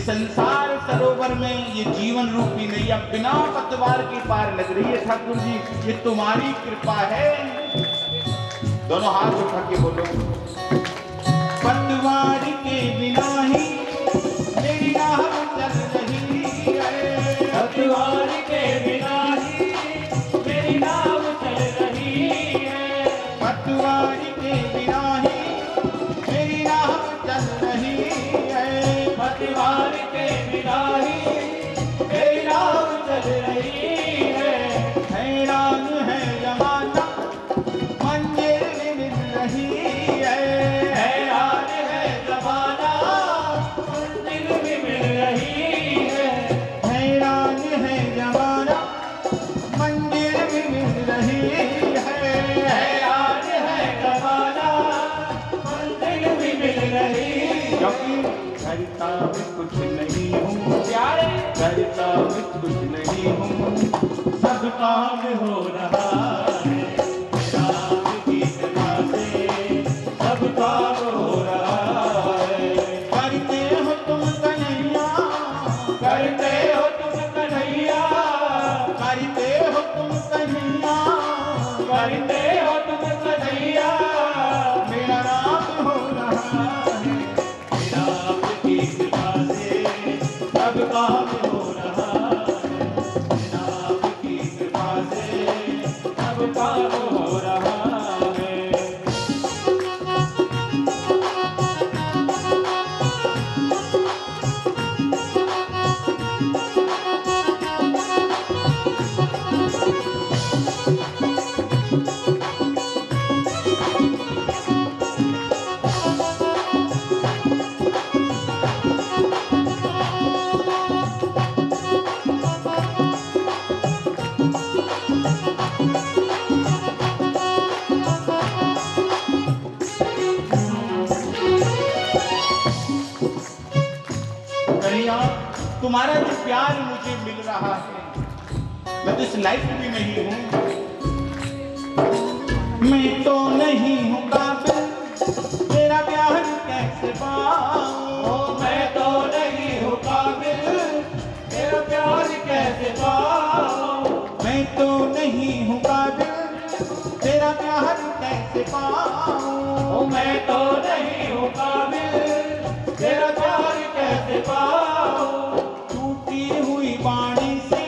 संसार सरोवर में ये जीवन रूपी नैया बिना पतवार के पार लग रही है। ठाकुर जी, ये तुम्हारी कृपा है। दोनों हाथ उठा के बोलो, पतवार के बिना ही मेरी नाव चल रही है। पतवार के बिना ही मेरी नाव चल रही है। पतवार के बिना ही मेरी नाव चल रही है। पतवार के बिना ही मेरी नाव चल रही है। हैरान है जमाना मंजिल भी मिल रही है। हैरान है जमाना मंजिल भी मिल रही है। हैरान है जमाना मंजिल भी मिल रही है। हैरान है जमाना मंजिल भी मिल रही है। क्योंकि करता मैं कुछ नहीं हूँ प्यारे करता मैं कुछ नहीं हूँ, सब काम हो रहा है राम की कृपा से सब काम हो रहा है। करते हो तुम कन्हैया, करते हो तुम कन्हैया, करते हो तुम कन्हैया, करते हो तुम कन्हैया। मेरा नाम हो रहा है। राम की कृपा से सब काम हो रहा है। राम की कृपा से सब काम हो रहा है। कन्हैया, तुम्हारा जो प्यार मुझे मिल रहा है, मैं तो इस लाइफ में नहीं हूँ। मैं तो नहीं हूँ काबिल तेरा प्यार कैसे पाऊँ। मैं तो नहीं हूँ काबिल तेरा प्यार कैसे पाऊँ। मैं तो नहीं हूँ काबिल तेरा प्यार कैसे पाऊँ। मैं तो नहीं हूँ काबिल तेरा प्यार कैसे पाऊँ। टूटी हुई वाणी से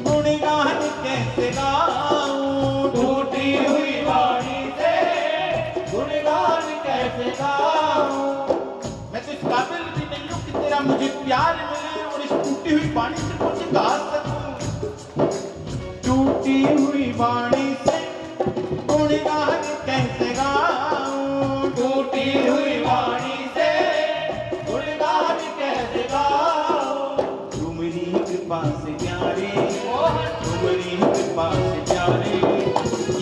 गुणगान कैसे गाऊँ। टूटी हुई वाणी से गुणगान कैसे गाऊँ। मैं तो इस काबिल भी नहीं हूँ कि तेरा मुझे प्यार मिले, और इस टूटी हुई वाणी से कुछ गा सकूं। टूटी हुई वाणी से गुणगान कैसे गाऊं। टूटी हुई वाणी से गुणगान कैसे गाऊँ। तुम्हारी कृपा से प्यारे, तुम्हारी कृपा से प्यारे,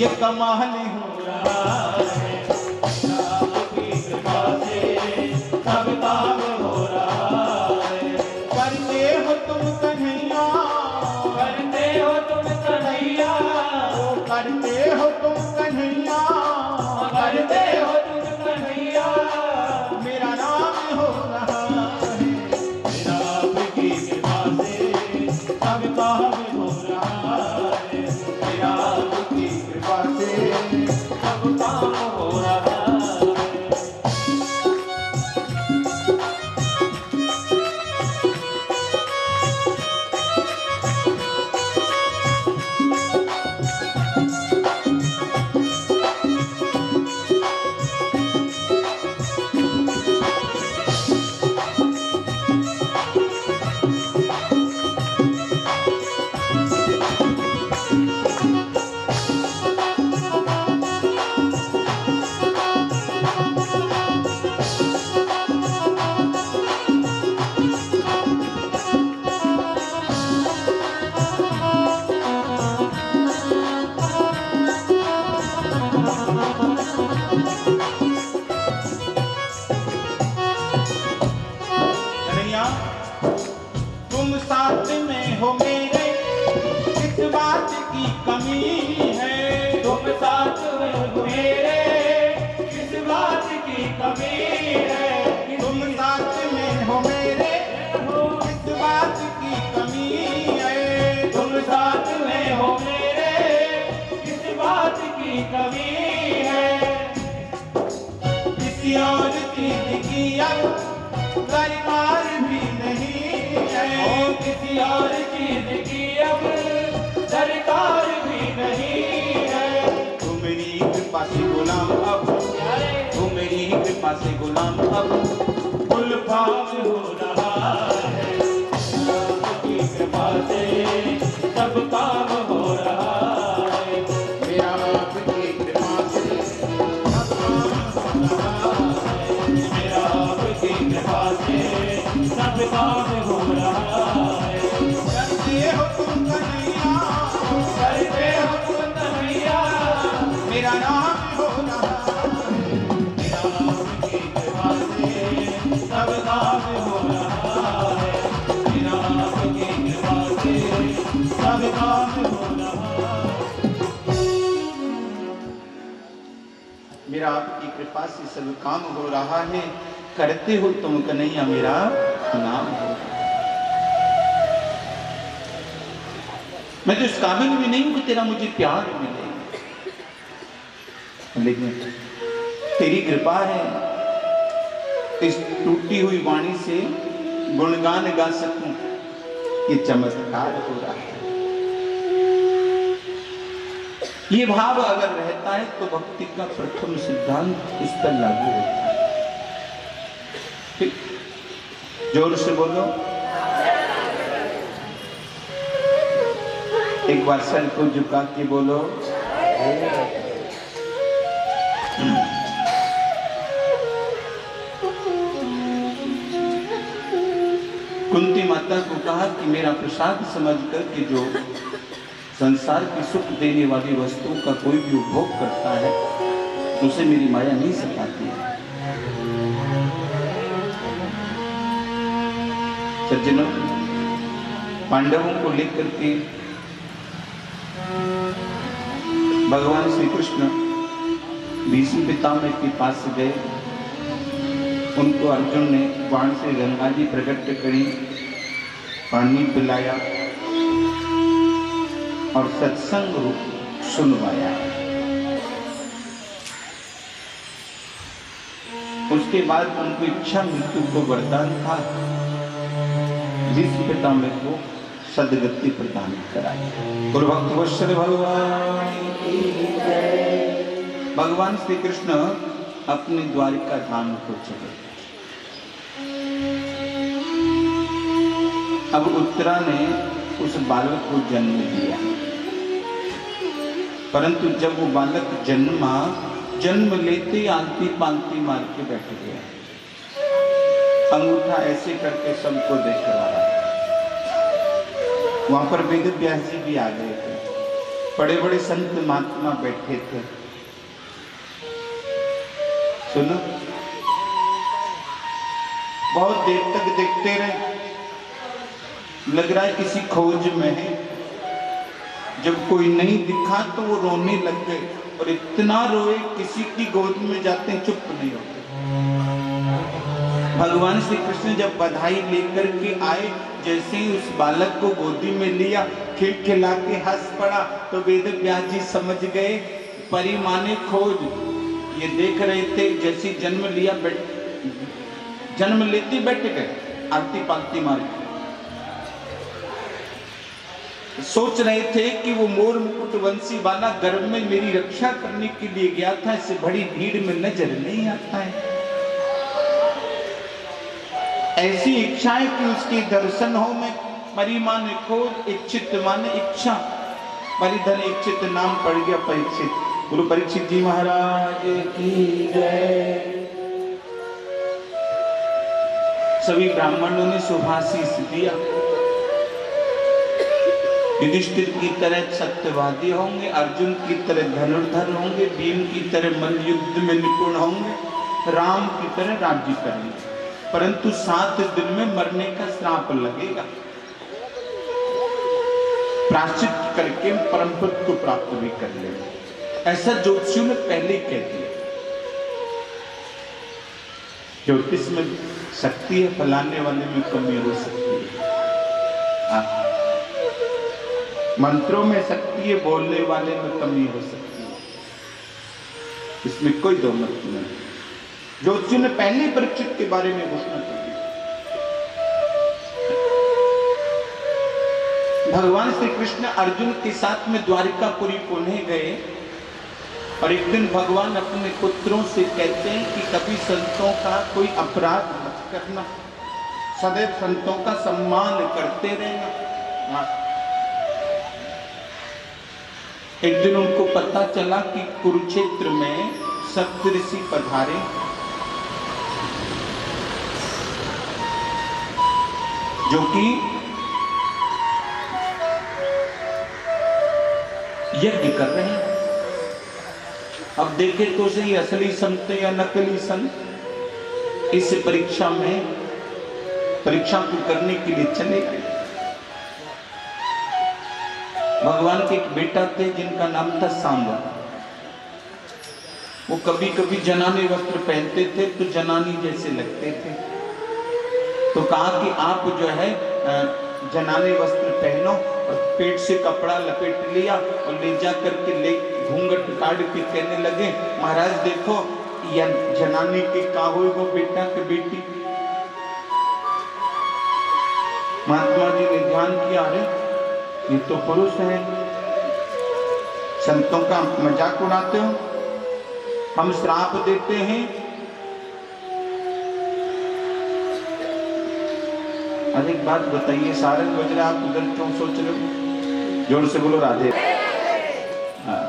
ये कमाल हो रहा है। राम की कृपा से सब काम हो रहा है। करते हो तुम कन्हैया, करते हो तुम कन्हैया, करते हो तुम कन्हैया, करते हो तुम कन्हैया। मेरा नाम हो रहा है। राम की कृपा से सब काम हो रहा है। राम की कृपा से किसी और चीज की अब दरकार भी नहीं है। ओ किसी और चीज की अब दरकार भी नहीं है। तू मेरी कृपा से गुलाम अब, तू मेरी कृपा से गुलाम अब कुल भाव हो रहा है आपकी कृपा से सब काम हो रहा है। मेरा आपकी कृपा से सब काम हो रहा है। मेरा आपकी कृपा से सब काम हो रहा है। करते हो तुम कन्हैया, करते हो तुम कन्हैया, मेरा नाम हो रहा है। मेरा आपकी कृपा से सब काम हो रहा है। मेरा आपकी कृपा से सब काम हो रहा है। मेरा आपकी कृपा से सब काम हो रहा है। करते हो तुम कन्हैया, मेरा नाम हो। मैं तो इस काबिल भी नहीं हूं कि तेरा मुझे प्यार मिले, लेकिन तेरी कृपा है इस टूटी हुई वाणी से गुणगान गा सकूं, ये चमत्कार हो रहा है। ये भाव अगर रहता है तो भक्ति का प्रथम सिद्धांत इस पर लागू होता है। ठीक, जोर से बोलो, एक बार सर को झुका के बोलो। कुंती माता को कहा कि मेरा प्रसाद समझ कर के जो संसार की सुख देने वाली वस्तुओं का कोई भी उपभोग करता है उसे मेरी माया नहीं सताती है। सज्जनों, पांडवों को लेकर के भगवान श्री कृष्ण भीष्म पितामह के पास गए। उनको अर्जुन ने बाण से गंगा जी प्रकट करी, पानी पिलाया और सत्संग रूप सुनवाया। उसके बाद उनको इच्छा मृत्यु को वरदान था, भीष्म पितामह को सदगति प्रदान कराई। गुरु भक्त वत्सल भगवान की जय। भगवान श्री कृष्ण अपने द्वारिका धाम को चले। अब उत्तरा ने उस बालक को जन्म दिया, परंतु जब वो बालक जन्मा, जन्म लेते आलती पालती मार के बैठ गया। अंगूठा ऐसे करके सबको देख रहा है। वहां पर वेद व्यास जी भी आ गए थे, बड़े बड़े संत महात्मा बैठे थे। सुनो, बहुत देर तक देखते रहे, लग रहा है किसी खोज में है। जब कोई नहीं दिखा तो वो रोने लग गए, और इतना रोए किसी की गोद में जाते चुप नहीं होते। भगवान श्री कृष्ण जब बधाई लेकर के आए, जैसे ही उस बालक को गोदी में लिया, खिलखिला के हंस पड़ा, तो वेद व्यास जी समझ गए परी माने खोज। ये देख रहे थे जैसे जन्म लिया, जन्म लेते बैठ गए आरती पालती मार के। सोच रहे थे कि वो मोर मुकुट वंशी वाला गर्भ में मेरी रक्षा करने के लिए गया था, इससे बड़ी भीड़ में नजर नहीं आता है। ऐसी इच्छा है कि उसके दर्शन हो। मैं परी माने खोज, इच्छित माने इच्छा, परिधन इच्छित, नाम पड़ गया परीक्षित। गुरु परीक्षित जी महाराज की जय। सभी ब्राह्मणों ने शुभाशीष दिया। युधिष्ठिर की तरह सत्यवादी होंगे, अर्जुन की तरह धनुर्धर होंगे, भीम की तरह मल्लयुद्ध में निपुण होंगे, राम की तरह राज्य करेंगे, परंतु 7 दिन में मरने का श्राप लगेगा। प्रायश्चित करके परम पद को प्राप्त भी कर लेंगे, ऐसा ज्योतिषियों ने पहले ही कह दिया। ज्योतिष में शक्ति है, फलाने वाले में कमी हो सकती है। मंत्रों में शक्ति है, बोलने वाले में कमी हो सकती है, इसमें कोई दो मत नहीं। ज्योतिषियों ने पहले परीक्षित के बारे में घोषणा कर दी। भगवान श्री कृष्ण अर्जुन के साथ में द्वारिकापुरी पुणे गए और एक दिन भगवान अपने पुत्रों से कहते हैं कि कभी संतों का कोई अपराध मत करना, सदैव संतों का सम्मान करते रहना। एक दिन उनको पता चला कि कुरुक्षेत्र में सप्तऋषि पधारे, जो कि यज्ञ कर रहे हैं। अब देखे तो सही असली संत या नकली संत इस परीक्षा में परीक्षा को करने के लिए चले गए। भगवान के एक बेटा थे जिनका नाम था सांब। वो कभी कभी जनानी वस्त्र पहनते थे तो जनानी जैसे लगते थे, तो कहा कि आप जो है जनानी वस्त्र पहनो, और पेट से कपड़ा लपेट लिया और ले जा करके ले घूंघट काट के कहने लगे, महाराज देखो या जनानी के का हो वो बेटा के बेटी। महात्मा जी ने ध्यान किया, अरे ये तो पुरुष है, संतों का मजाक उड़ाते हो, हम श्राप देते हैं। अरे एक बात बताइए, सारंग बज रहा, आप उधर क्यों सोच रहे हो? जोर से बोलो राधे। हाँ,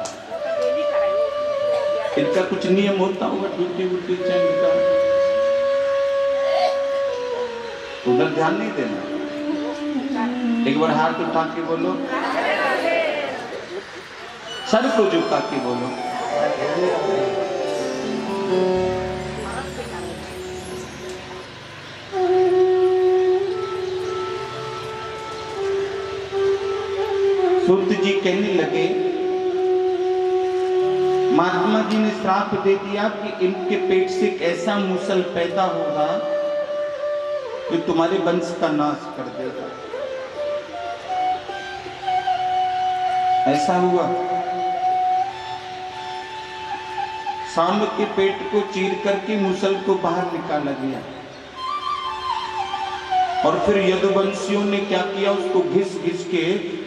इनका कुछ नियम होता होगा, ड्यूटी वूटी चैन का, उधर ध्यान नहीं देना। एक बार हाथ उठा के बोलो, सर को झुका के बोलो। सूत जी कहने लगे, महात्मा जी ने श्राप दे दिया कि इनके पेट से एक ऐसा मूसल पैदा होगा जो तुम्हारे वंश का नाश कर देगा। ऐसा हुआ। सांब के पेट को चीर करके मूसल को बाहर निकाला गया, और फिर यदुवंशियों ने क्या किया, उसको घिस घिस के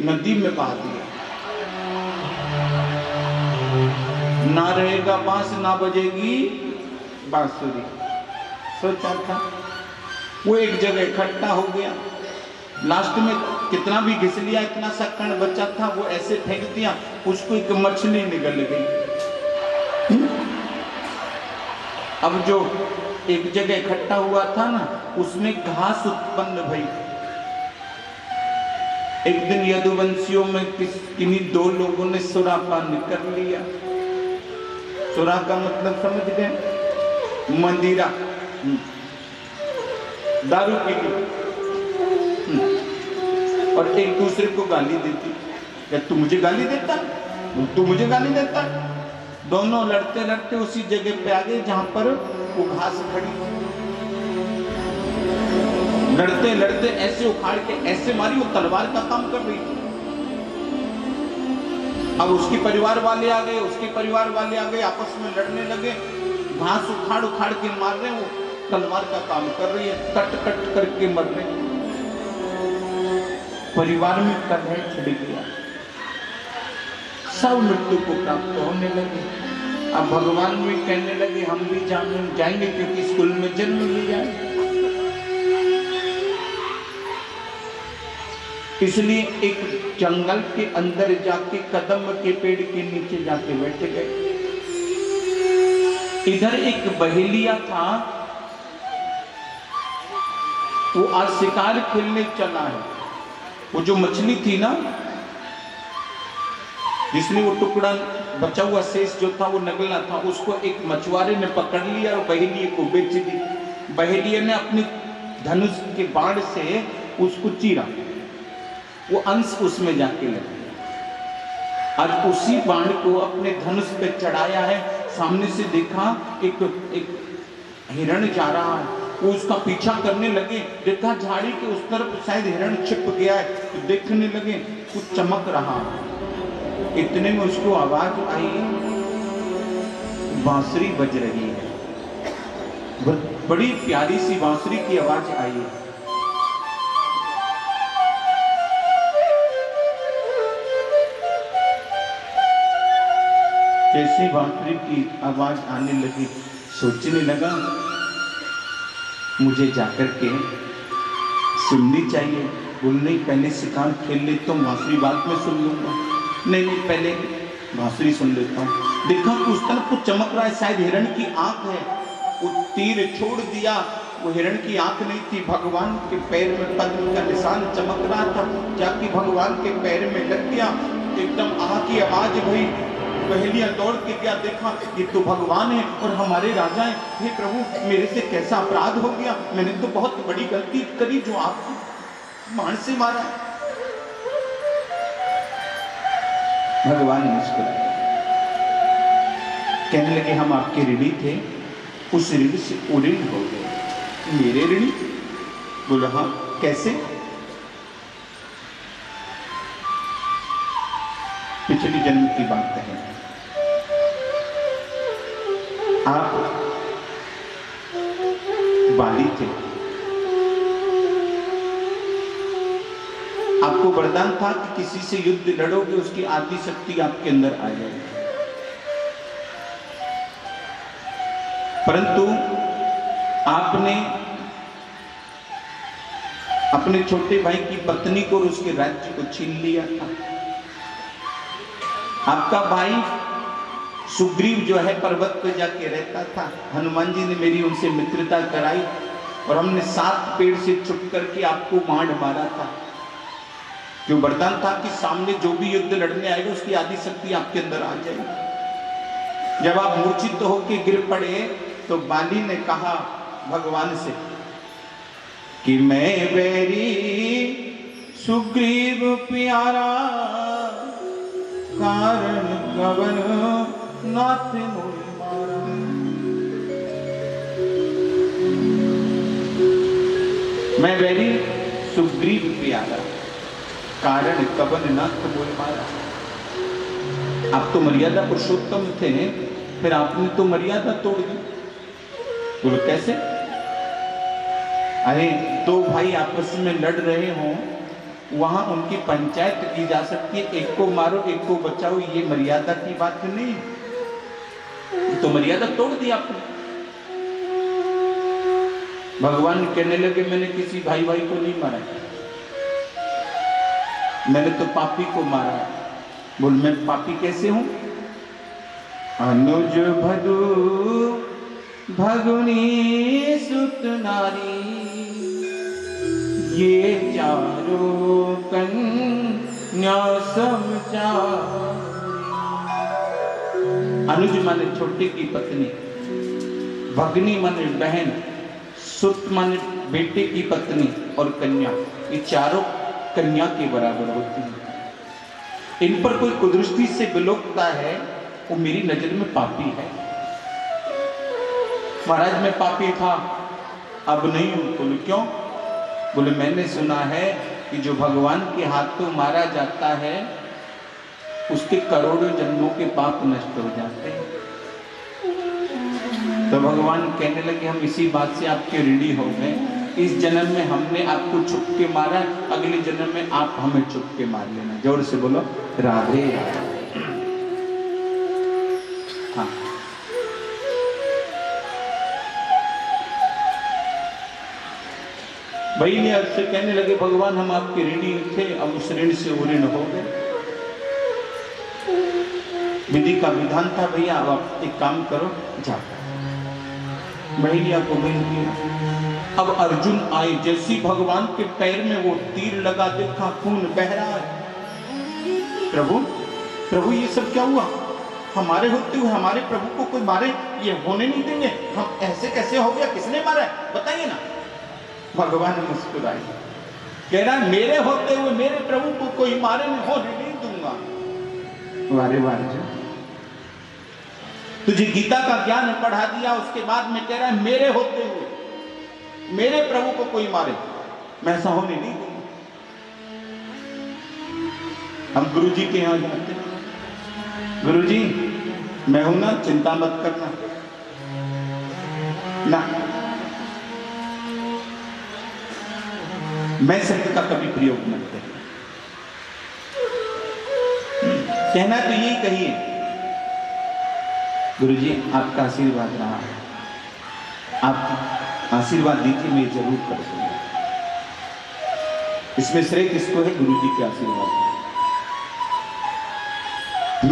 नदी में बहा दिया। ना रहेगा बांस, ना बजेगी बांसुरी। सोचा था वो एक जगह इकट्ठा हो गया, लास्ट में कितना भी घिस लिया, इतना सा कण बचा था, वो ऐसे फेंक दिया, उसको एक मछली निगल गई। अब जो एक जगह इकट्ठा हुआ था ना, उसमें घास उत्पन्न भई। एक दिन यदुवंशियों में किन्हीं दो लोगों ने सुरापान कर लिया। सुरा का मतलब समझ गए? मंदिरा, दारू पी ली, और एक दूसरे को गाली देती। क्या तू मुझे गाली देता, तू मुझे गाली देता। दोनों लड़ते लड़ते उसी जगह पे आ गए जहां पर वो घास खड़ी। लड़ते लड़ते ऐसे उखाड़ के ऐसे मारी, वो तलवार का काम कर रही थी। अब उसके परिवार वाले आ गए, उसके परिवार वाले आ गए, आपस में लड़ने लगे, घास उखाड़ उखाड़ के मार रहे, वो तलवार का काम कर रही है, कट कट करके मर रहे। परिवार में कलह छिड़ गया, सब मृत्यु को प्राप्त होने लगे। अब भगवान भी कहने लगे हम भी जाएंगे क्योंकि स्कूल में जन्म लिया है। इसलिए एक जंगल के अंदर जाके कदम के पेड़ के नीचे जाके बैठ गए। इधर एक बहेलिया था, वो आज शिकार खेलने चला है। वो जो मछली थी ना, जिसमें वो टुकड़ा बचा हुआ शेष जो था वो नगला था, उसको एक मछुआरे ने पकड़ लिया और बहेलिए को बेच दी। बहेलिए ने अपने धनुष के बाण से उसको चीरा, वो अंश उसमें जाके लगा। आज उसी बाण को अपने धनुष पे चढ़ाया है। सामने से देखा एक हिरण जा रहा है, वो उसका पीछा करने लगे। देखा झाड़ी के उस तरफ शायद हिरण छिप गया है, तो देखने लगे कुछ चमक रहा है। इतने में उसको आवाज आई, बांसुरी बज रही है। बड़ी प्यारी सी बांसुरी की आवाज आई है। जैसे बांसुरी की आवाज आने लगी, सोचने लगा मुझे जाकर के सुननी चाहिए। बोल नहीं, पहले सितार खेल लेता हूँ, बांसुरी बाद में सुन लूंगा। नहीं नहीं, पहले बांसुरी सुन लेता हूँ। देखा उस तरफ कुछ चमक रहा है, शायद हिरण की आंख है। वो तीर छोड़ दिया, वो हिरण की आंख नहीं थी, भगवान के पैर में पद्म का निशान चमक रहा था, जाके भगवान के पैर में लग गया। एकदम आह की आवाज भई, पहलियां दौड़ के क्या देखा, ये तो भगवान है और हमारे राजा है। हे प्रभु, मेरे से कैसा अपराध हो गया, मैंने तो बहुत बड़ी गलती करी जो आपको बाण से मारा। भगवान मुस्कुराए, कहने लगे हम आपके ऋणी थे, उस ऋण से उऋण हो गए। मेरे ऋणी? बोला हाँ, कैसे? पिछले जन्म की बात है। आप बाली थे, आपको वरदान था कि किसी से युद्ध लड़ोगे उसकी आदि शक्ति आपके अंदर आ जाएगी। परंतु आपने अपने छोटे भाई की पत्नी को और उसके राज्य को छीन लिया था। आपका भाई सुग्रीव जो है पर्वत पर जाके रहता था। हनुमान जी ने मेरी उनसे मित्रता कराई और हमने 7 पेड़ से छुप करके आपको मार मारा था। जो वरदान था कि सामने जो भी युद्ध लड़ने आएगा उसकी आदि शक्ति आपके अंदर आ जाएगी। जब आप मूर्छित होकर गिर पड़े तो बाली ने कहा भगवान से कि मैं बैरी सुग्रीव प्यारा, कारण कवन नाथ मोहि मारा। मैं बैरी सुग्रीव प्यारा, कारण कवन नाथ मोहि मारा। आप तो मर्यादा पुरुषोत्तम थे, फिर आपने तो मर्यादा तोड़ दी। बोलो कैसे? अरे 2 भाई आपस में लड़ रहे हों, वहां उनकी पंचायत की जा सकती है, एक को मारो एक को बचाओ, ये मर्यादा की बात नहीं। तो मर्यादा तोड़ दी आपने। भगवान कहने लगे मैंने किसी भाई को नहीं मारा, मैंने तो पापी को मारा। बोल मैं पापी कैसे हूं? अनुज भदु भगुनी सुत नारी, ये चारों कन्या समचारी। अनुज माने छोटे की पत्नी, भगनी माने बहन, सुत माने बेटे की पत्नी और कन्या, ये चारों कन्या के बराबर होती है। इन पर कोई कुदृष्टि से बिलोकता है वो मेरी नजर में पापी है। महाराज मैं पापी था, अब नहीं हूं। बोले क्यों? बोले मैंने सुना है कि जो भगवान के हाथों मारा जाता है उसके करोड़ों जन्मों के पाप नष्ट हो जाते हैं। तो भगवान कहने लगे हम इसी बात से आपके ऋणी हो गए। इस जन्म में हमने आपको छुप के मारा, अगले जन्म में आप हमें छुप के मार लेना। जोर से बोलो राधे। हाँ, भाई ने आपसे कहने लगे भगवान हम आपके ऋणी थे, अब उस ऋण से ऋण हो गए। विधि का विधान था भैया, अब आप एक काम करो, जाओ। भैया को भेज दिया। अब अर्जुन आए, जैसी भगवान के पैर में वो तीर लगा, देखा खून बह रहा है। प्रभु प्रभु ये सब क्या हुआ? हमारे होते हुए हमारे प्रभु को कोई मारे, ये होने नहीं देंगे। हम ऐसे कैसे हो गया? किसने मारा है बताइए ना। भगवान मुस्कुराए, कह रहा मेरे होते हुए मेरे प्रभु को कोई मारे नहीं, होने नहीं दूंगा। वारे वारे, तुझे गीता का ज्ञान पढ़ा दिया, उसके बाद में कह रहा है मेरे होते हुए मेरे प्रभु को कोई मारे, मैं ऐसा होने नहीं दूंगा। हम गुरुजी के यहां जाते, गुरुजी मैं हूं ना, चिंता मत करना ना। मैं शब्द का कभी प्रयोग मत करें। कहना तो यही कहिए, गुरुजी आपका आशीर्वाद रहा, आप आशीर्वाद दीजिए, मैं जरूर कर दूंगा। इसमें श्रेय किसको है? गुरुजी के आशीर्वाद।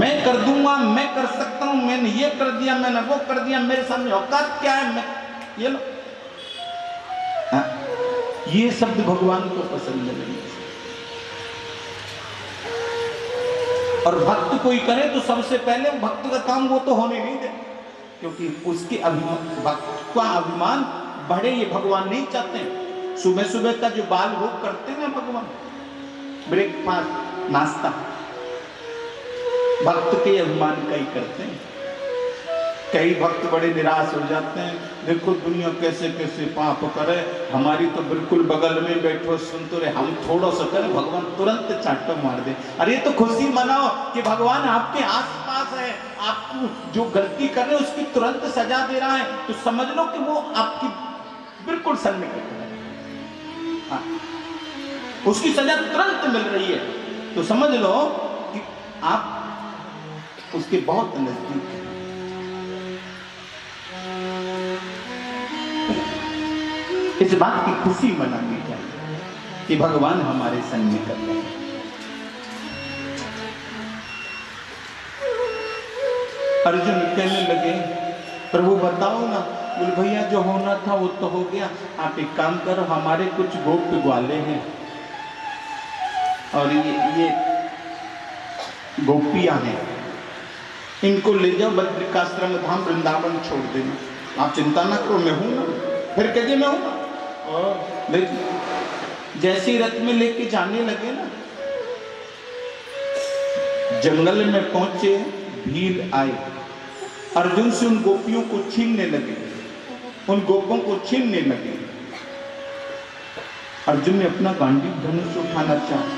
मैं कर दूंगा, मैं कर सकता हूं, मैंने ये कर दिया, मैंने वो कर दिया, मेरे सामने औकात क्या है, मैं ये लो। हाँ, ये शब्द भगवान को पसंद नहीं। और भक्त कोई करे तो सबसे पहले भक्त का काम वो तो होने नहीं दे, क्योंकि उसके अभिमान, भक्त का अभिमान बढ़े, ये भगवान नहीं चाहते। सुबह सुबह का जो बाल भोग करते हैं भगवान, ब्रेकफास्ट, नाश्ता, भक्त के अभिमान का ही करते हैं। कई भक्त बड़े निराश हो जाते हैं, देखो दुनिया कैसे कैसे पाप करे, हमारी तो बिल्कुल बगल में बैठो सुन तो रहे, हम थोड़ा सा करें भगवान तुरंत चाटा मार दे। अरे तो खुशी मनाओ कि भगवान आपके आसपास है, आपको जो गलती कर रहे हैं उसकी तुरंत सजा दे रहा है, तो समझ लो कि वो आपकी बिल्कुल सन्निकट है। हाँ, उसकी सजा तुरंत मिल रही है, तो समझ लो कि आप उसके बहुत नजदीक है। इस बात की खुशी मनानी चाहिए कि भगवान हमारे सन्निकट है। अर्जुन कहने लगे, प्रभु बताओ ना। बोले भैया जो होना था वो तो हो गया, आप एक काम करो, हमारे कुछ गोप ग्वाले हैं और ये गोपियां हैं, इनको ले जाओ बद्रिकाश्रम धाम वृंदावन छोड़ देना। आप चिंता ना करो, मैं हूं ना। फिर कहिए मैं हूं। देखिए जैसे रथ में लेके जाने लगे ना, जंगल में पहुंचे, भील आए, अर्जुन से उन गोपियों को छीनने लगे, उन गोपों को छीनने लगे। अर्जुन ने अपना गांडीव धनुष उठाना चाहा,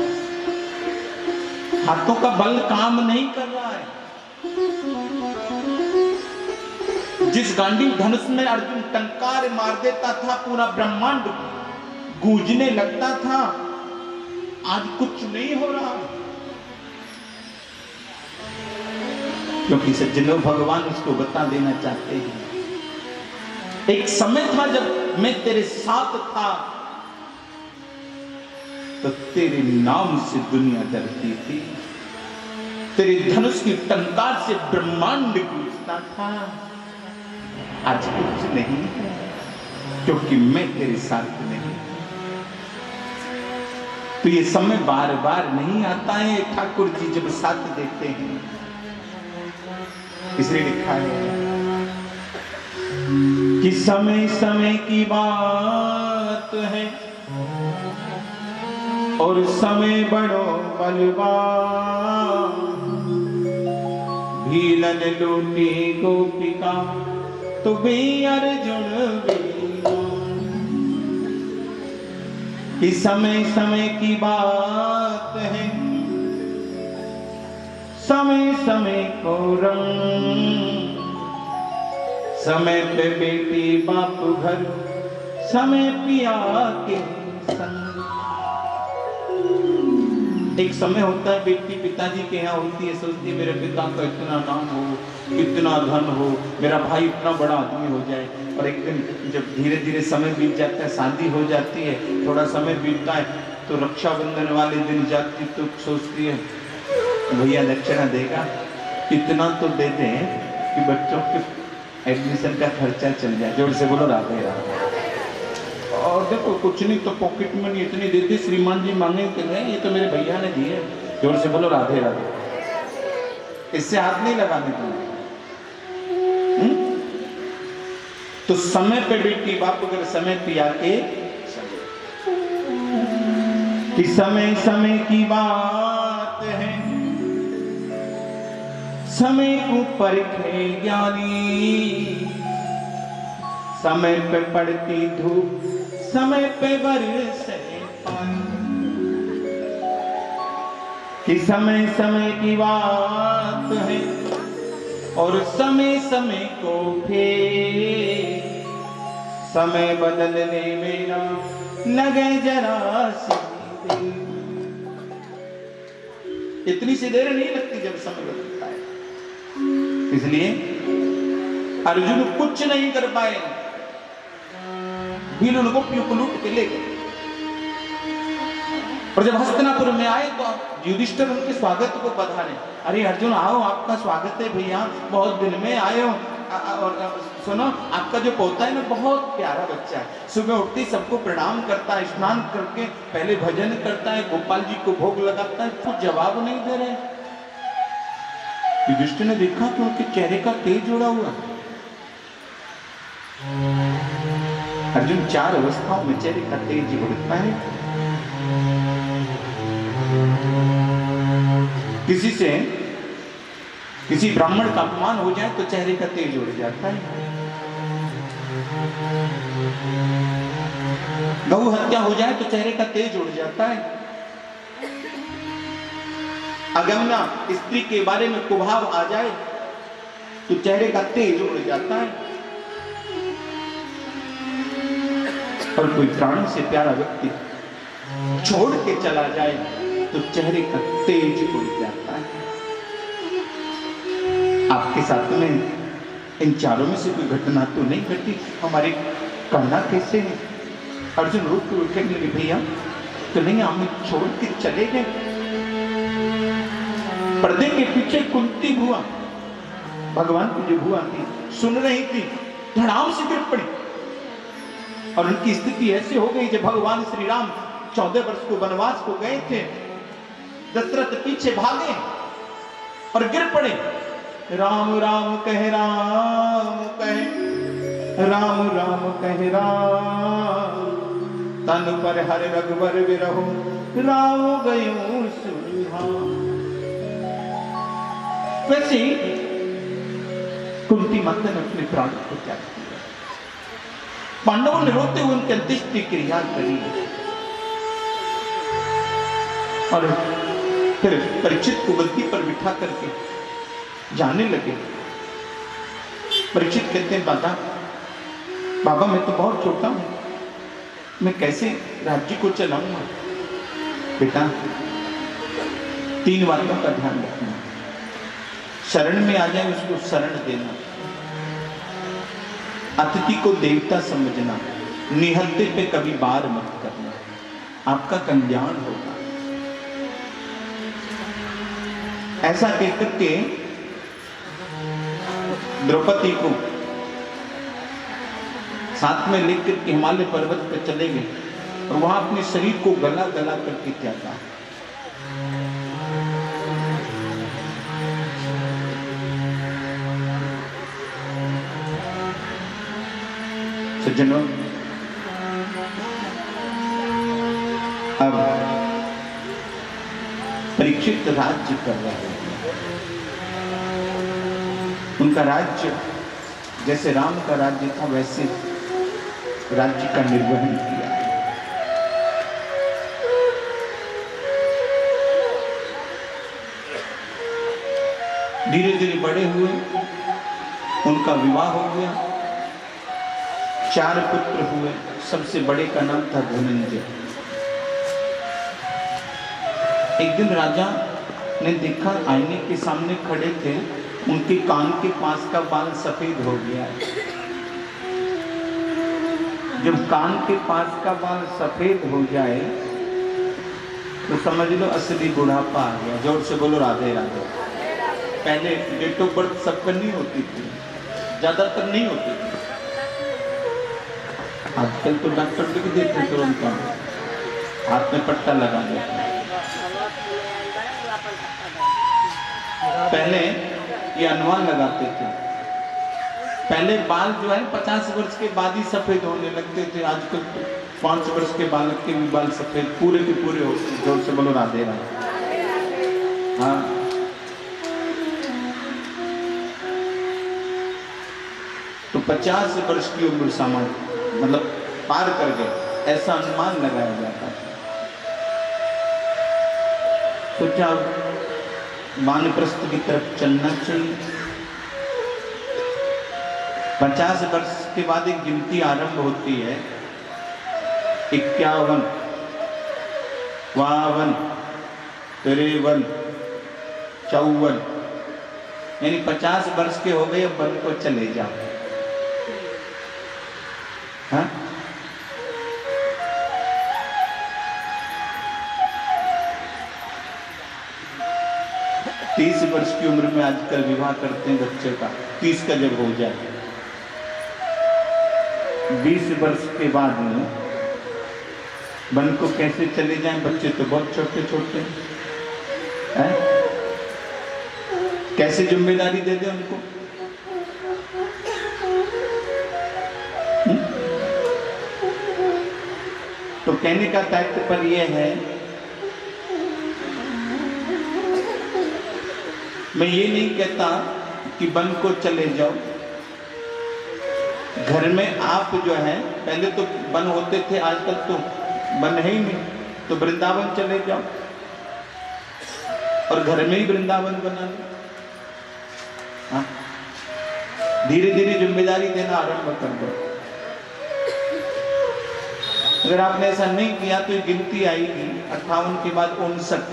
हाथों का बल काम नहीं कर रहा है। जिस गांडीव धनुष में अर्जुन टंकार मार देता था, पूरा ब्रह्मांड गूंजने लगता था, आज कुछ नहीं हो रहा, क्योंकि सज्जनों भगवान उसको बता देना चाहते हैं, एक समय था जब मैं तेरे साथ था तो तेरे नाम से दुनिया डरती थी, तेरे धनुष की टंकार से ब्रह्मांड गूंजता था। आज कुछ नहीं है, क्योंकि मैं तेरे साथ नहीं। तो ये समय बार बार नहीं आता है, ठाकुर जी जब साथ देते हैं। इसलिए लिखा है कि समय समय की बात है और समय बड़ो बलवान, भीलन लूटी गोपिका तो भी अर्जुन कि समय समय की बात है, समय समय को रंग, समय पे बेटी बाप घर, समय पिया के संग। एक समय होता है बेटी पिताजी के यहाँ होती है, सोचती है मेरे पिता का इतना नाम हो, इतना धन हो, मेरा भाई इतना बड़ा आदमी हो जाए। और एक दिन जब धीरे धीरे समय बीत जाता है, शादी हो जाती है, थोड़ा समय बीतता है, तो रक्षाबंधन वाले दिन जाती तो सोचती है भैया दक्षिणा देगा, इतना तो दे दें कि बच्चों के एडमिशन का खर्चा चल जाए। जोर से बोलो राधे राधे। और देखो कुछ नहीं तो पॉकेट मनी इतनी देती, श्रीमान जी मांगे कि नहीं, ये तो मेरे भैया ने दिए। जोर से बोलो राधे राधे। इससे हाथ नहीं लगाने दूंगा। तो समय पे बेटी बाप अगर समय पिया के, कि समय समय की बात है, समय को परखे ज्ञानी, समय पे पड़ती धूप, समय पे बरसे पानी, कि समय समय की बात है और समय समय को फेर, समय बदलने में ना लगे जरा सी देर। इतनी सी देर नहीं लगती जब समय लगता है। इसलिए अर्जुन कुछ नहीं कर पाए, भील उनको लूट के ले गए। और जब हस्तिनापुर में आए तो युधिष्ठिर उनके स्वागत को बधाने, अरे अर्जुन आओ, आपका स्वागत है भैया, बहुत दिन में आए हो। और सुनो, आपका जो पोता है ना बहुत प्यारा बच्चा है, सुबह उठते ही सबको प्रणाम करता है, स्नान करके पहले भजन करता है, गोपाल जी को भोग लगाता है, कुछ जवाब नहीं दे रहे। युधिष्ठिर ने देखा कि उनके चेहरे का तेज उड़ा हुआ। अर्जुन 4 अवस्थाओं में चेहरे का तेज उड़ता है। किसी ब्राह्मण का अपमान हो जाए तो चेहरे का तेज उड़ जाता है। गौ हत्या हो जाए तो चेहरे का तेज उड़ जाता है। अगम्या स्त्री के बारे में कुभाव आ जाए तो चेहरे का तेज उड़ जाता है। और कोई प्राण से प्यारा व्यक्ति छोड़ के चला जाए तो चेहरे का तेज उड़ जाता है। आपके साथ में इन चारों में से कोई घटना तो नहीं घटी, हमारे कहना कैसे है? अर्जुन रोक के उठने लगे, भैया तो नहीं, हमें छोड़ के चले गए। पर्दे के पीछे कुंती बुआ, भगवान की जो बुआ थी, सुन रही थी, धड़ाम से गिर पड़ी। और उनकी स्थिति ऐसी हो गई जब भगवान श्री राम 14 वर्ष को वनवास को गए थे, दशरथ पीछे भागे और गिर पड़े। राम राम कह राम कहे, राम राम कह राम, तन पर हर रघुवर विरहो, राम गयो सुरहाम। वैसे कुंती माता ने अपने प्राण को त्याग दिया। पांडवों ने रोते हुए उनकी अंत्येष्टि क्रिया करी और फिर परीक्षित को गद्दी पर बिठा करके जाने लगे। परीक्षित कहते हैं, बाबा मैं तो बहुत छोटा हूं, मैं कैसे राज्य को चलाऊंगा? बेटा 3 बातों का ध्यान रखना। शरण में आ जाए उसको शरण देना, अतिथि को देवता समझना, निहत्थे पे कभी बार मत करना, आपका कल्याण होगा। ऐसा कहकर के द्रौपदी को साथ में लेकर के हिमालय पर्वत पर चले गए और वहां अपने शरीर को गला गला करके त्यागा। सज्जनों, अब परीक्षित राज्य कर रहे हैं। उनका राज्य जैसे राम का राज्य था वैसे राज्य का निर्वहन किया। धीरे धीरे बड़े हुए, उनका विवाह हो गया, 4 पुत्र हुए। सबसे बड़े का नाम था धनंजय। एक दिन राजा ने देखा, आईने के सामने खड़े थे, उनके कान के पास का बाल सफेद हो गया है। जब कान के पास का बाल सफेद हो जाए तो समझ लो असली बुढ़ापा आ गया। जोर से बोलो राधे राधे। पहले डेट ऑफ बर्थ सबका नहीं होती थी, ज्यादातर नहीं होती थी। आजकल तो डॉक्टर लिख देते तुरंत, हाथ में पट्टा लगा देते। पहले ये अनुमान लगाते थे। पहले बाल जो है 50 वर्ष के बाद ही सफेद होने लगते थे। आजकल तो 5 वर्ष के बालक के भी बाल सफेद पूरे के पूरे होते। जोर से बोलो राधे राधे। हाँ, तो 50 वर्ष की उम्र सामान्य मतलब पार कर गए, ऐसा अनुमान लगाया जाता था। सोचा वानप्रस्थ की तरफ चलना चाहिए। 50 वर्ष के बाद एक गिनती आरंभ होती है 51, 52, 53, 54, यानी 50 वर्ष के हो गए, अब वन को चले जाओ। हाँ? तीस वर्ष की उम्र में आजकल विवाह करते हैं बच्चे का, 30 का जब हो जाए। 20 वर्ष के बाद में वन को कैसे चले जाएं? बच्चे तो बहुत छोटे छोटे हैं, कैसे जिम्मेदारी दे दे उनको? तो कहने का तात्पर्य यह है, मैं ये नहीं कहता कि वन को चले जाओ। घर में आप जो है, पहले तो वन होते थे, आजकल तो वन है ही नहीं, तो वृंदावन चले जाओ और घर में ही वृंदावन बना लो। हाँ? धीरे धीरे जिम्मेदारी देना आरंभ कर दो। अगर आपने ऐसा नहीं किया तो गिनती आएगी 58 के बाद 59,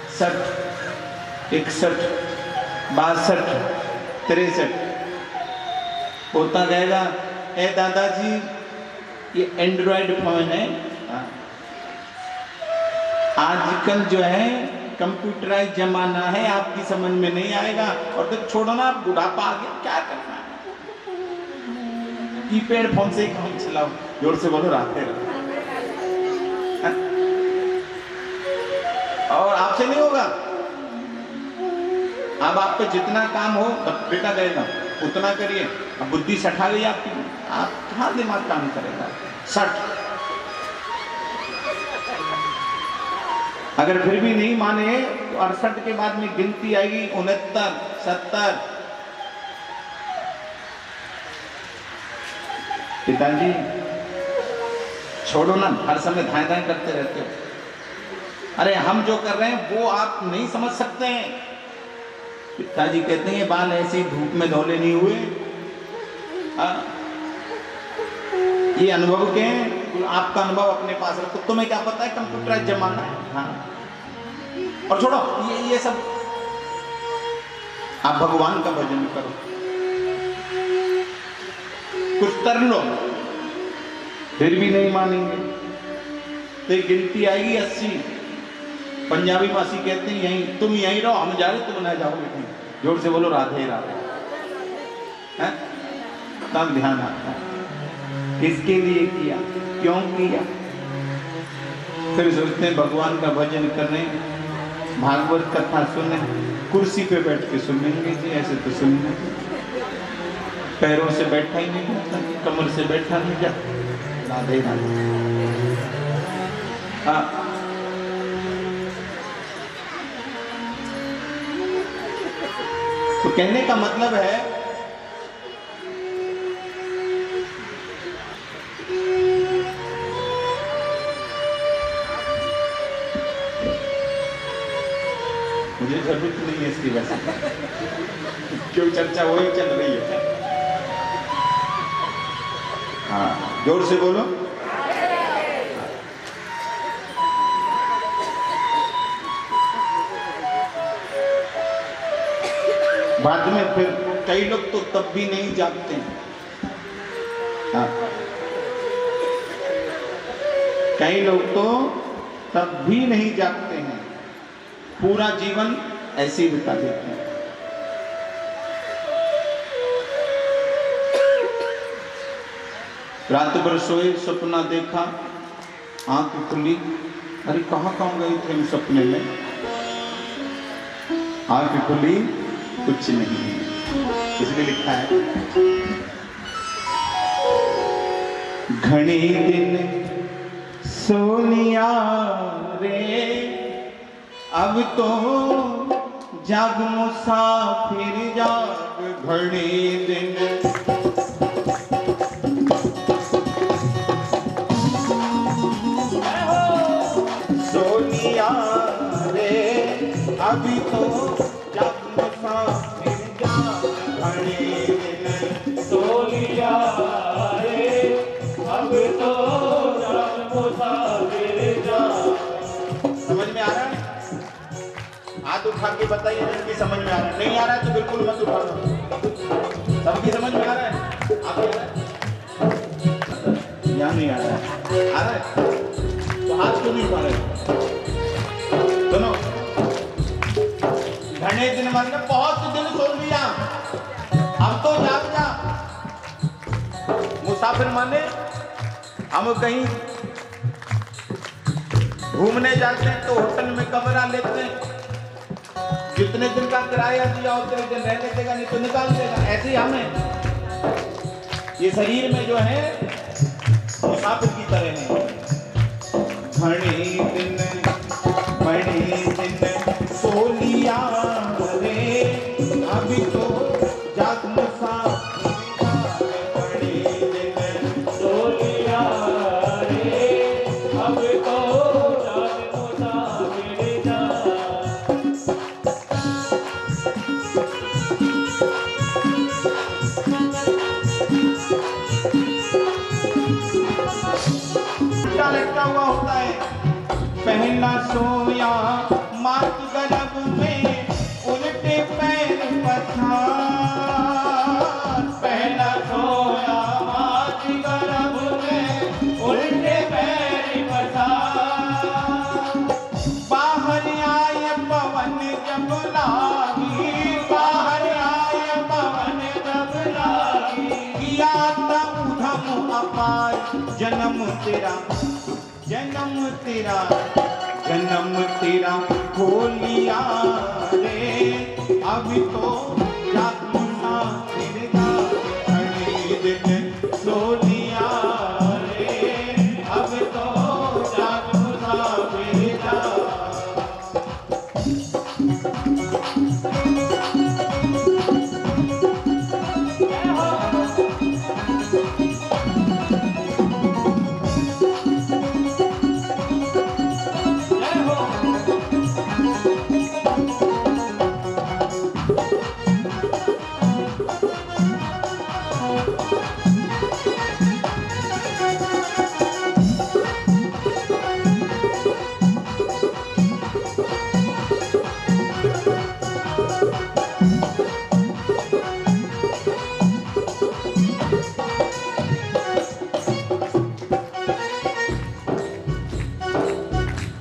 60, 61, 62, 63 होता जाएगा। ए दादाजी, ये एंड्रॉयड फोन है, आजकल जो है कंप्यूटराइज जमाना है, आपकी समझ में नहीं आएगा। और तो छोड़ो ना, बुढ़ापा आ गया, क्या करना है? कीपैड फोन से ही काम चलाओ। जोर से बोलो, राधे राधे। और आपसे नहीं होगा। अब आप पे जितना काम हो तब बेटा कहेगा उतना करिए। अब बुद्धि सठा गई आपकी, आप कहाँ दिमाग काम करेगा? सठ। अगर फिर भी नहीं माने तो 68 के बाद में गिनती आएगी 69, 70। पिताजी छोड़ो ना, हर समय धाए धाए करते रहते हो। अरे हम जो कर रहे हैं वो आप नहीं समझ सकते हैं। पिताजी कहते हैं बाल ऐसे ही धूप में धोले नहीं हुए। ये अनुभव के हैं, आपका अनुभव अपने पास रखो। तुम्हें क्या पता है कंप्यूटराइज जमाना है। हाँ, और छोड़ो ये सब, आप भगवान का भजन करो, कुछ कर लो। फिर भी नहीं मानेंगे तो एक गिनती आएगी 80। पंजाबी मासी कहते हैं यहीं तुम यहीं रहो, हम जा रहे, तुम ना जाओ बेटी। जोर से बोलो, राधे राधे। हैं? तब ध्यान आता है किसके लिए किया, क्यों किया। फिर सोचते हैं भगवान का भजन करने, भागवत कथा सुने, कुर्सी पे बैठ के सुनेंगे जी, ऐसे तो सुनने पैरों से बैठा ही नहीं जाता, कमर से बैठा नहीं जाता। राधे राधे। हाँ, तो कहने का मतलब है मुझे जरूरत नहीं है इसकी वजह से, क्यों चर्चा वही चल रही है। हाँ, जोर से बोलो। बाद में फिर कई लोग तो तब भी नहीं जागते हैं। हाँ, कई लोग तो तब भी नहीं जागते हैं, पूरा जीवन ऐसे ही बिता देते हैं। रात भर सोए, सपना देखा, आंख खुली, अरे कहाँ गए थे हम सपने में? आंख खुली, कुछ नहीं। इसलिए लिखा है, घने दिन सोनिया रे, अब तो जाग मुसाफिर जाग। घने दिन सोनिया रे, अभी तो जाग मुसाफिर जाग। घने दिन सोनिया रे, अब तो जाग उठा के बताइए जिनकी समझ में आ रहा है। नहीं आ रहा है तो बिल्कुल मत उठाना। सबकी समझ में आ रहा है? आपको आ रहा है? यहाँ नहीं आ रहा है। आ रहा है तो हाथ क्यों नहीं उठा रहे? सुनो, घने दिन मतलब बहुत दिन सो लिया, अब तो जाग जा। मुसाफिर माने हम कहीं घूमने जाते हैं तो होटल में कमरा लेते हैं, जितने दिन का किराया दिया उतने दिन रहने देगा, नहीं तो निकाल देगा। ऐसे ही हमें ये शरीर में जो है मुसाफिर की तरह है। घने दिन सो लिया रे, अभी तो जाग मुसाफिर। सो लिया रे, अब तो जाग मुसाफिर जा। लटका हुआ होता है। पहला सोया माँ की गर्भ में, उल्टे पैर पसार। पहला सोया माँ की गर्भ में, उल्टे पैर पसार। बाहर आए पवन जब लागी, बाहर आए पवन जब लागी, किया था उधम अपार। जन्म तेरा हो लिया रे, अभी तो जाग मुसाफिर जा। घने दिन सो लिया रे, अब तो जाग मुसाफिर जा।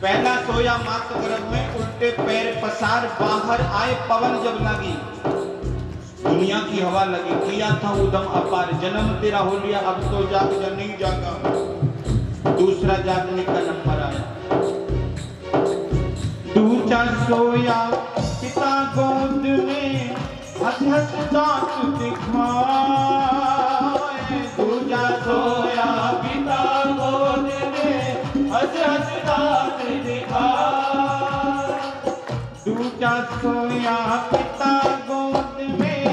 पहला सोया मात गर्भ में, उल्टे पैर पसार। बाहर आए पवन जब लगी, दुनिया की हवा लगी, किया था उदम अपार। जन्म तेरा हो लिया, अब तो जाग जा। नहीं जागा, दूसरा जागने का नंबर आया। दूजा सोया पिता गोद में, हंस हंस दांत दिखाए। दूजा सोया पिता गोद में, हंस हंस दांत दिखाए। दूजा सोया पिता गोद में,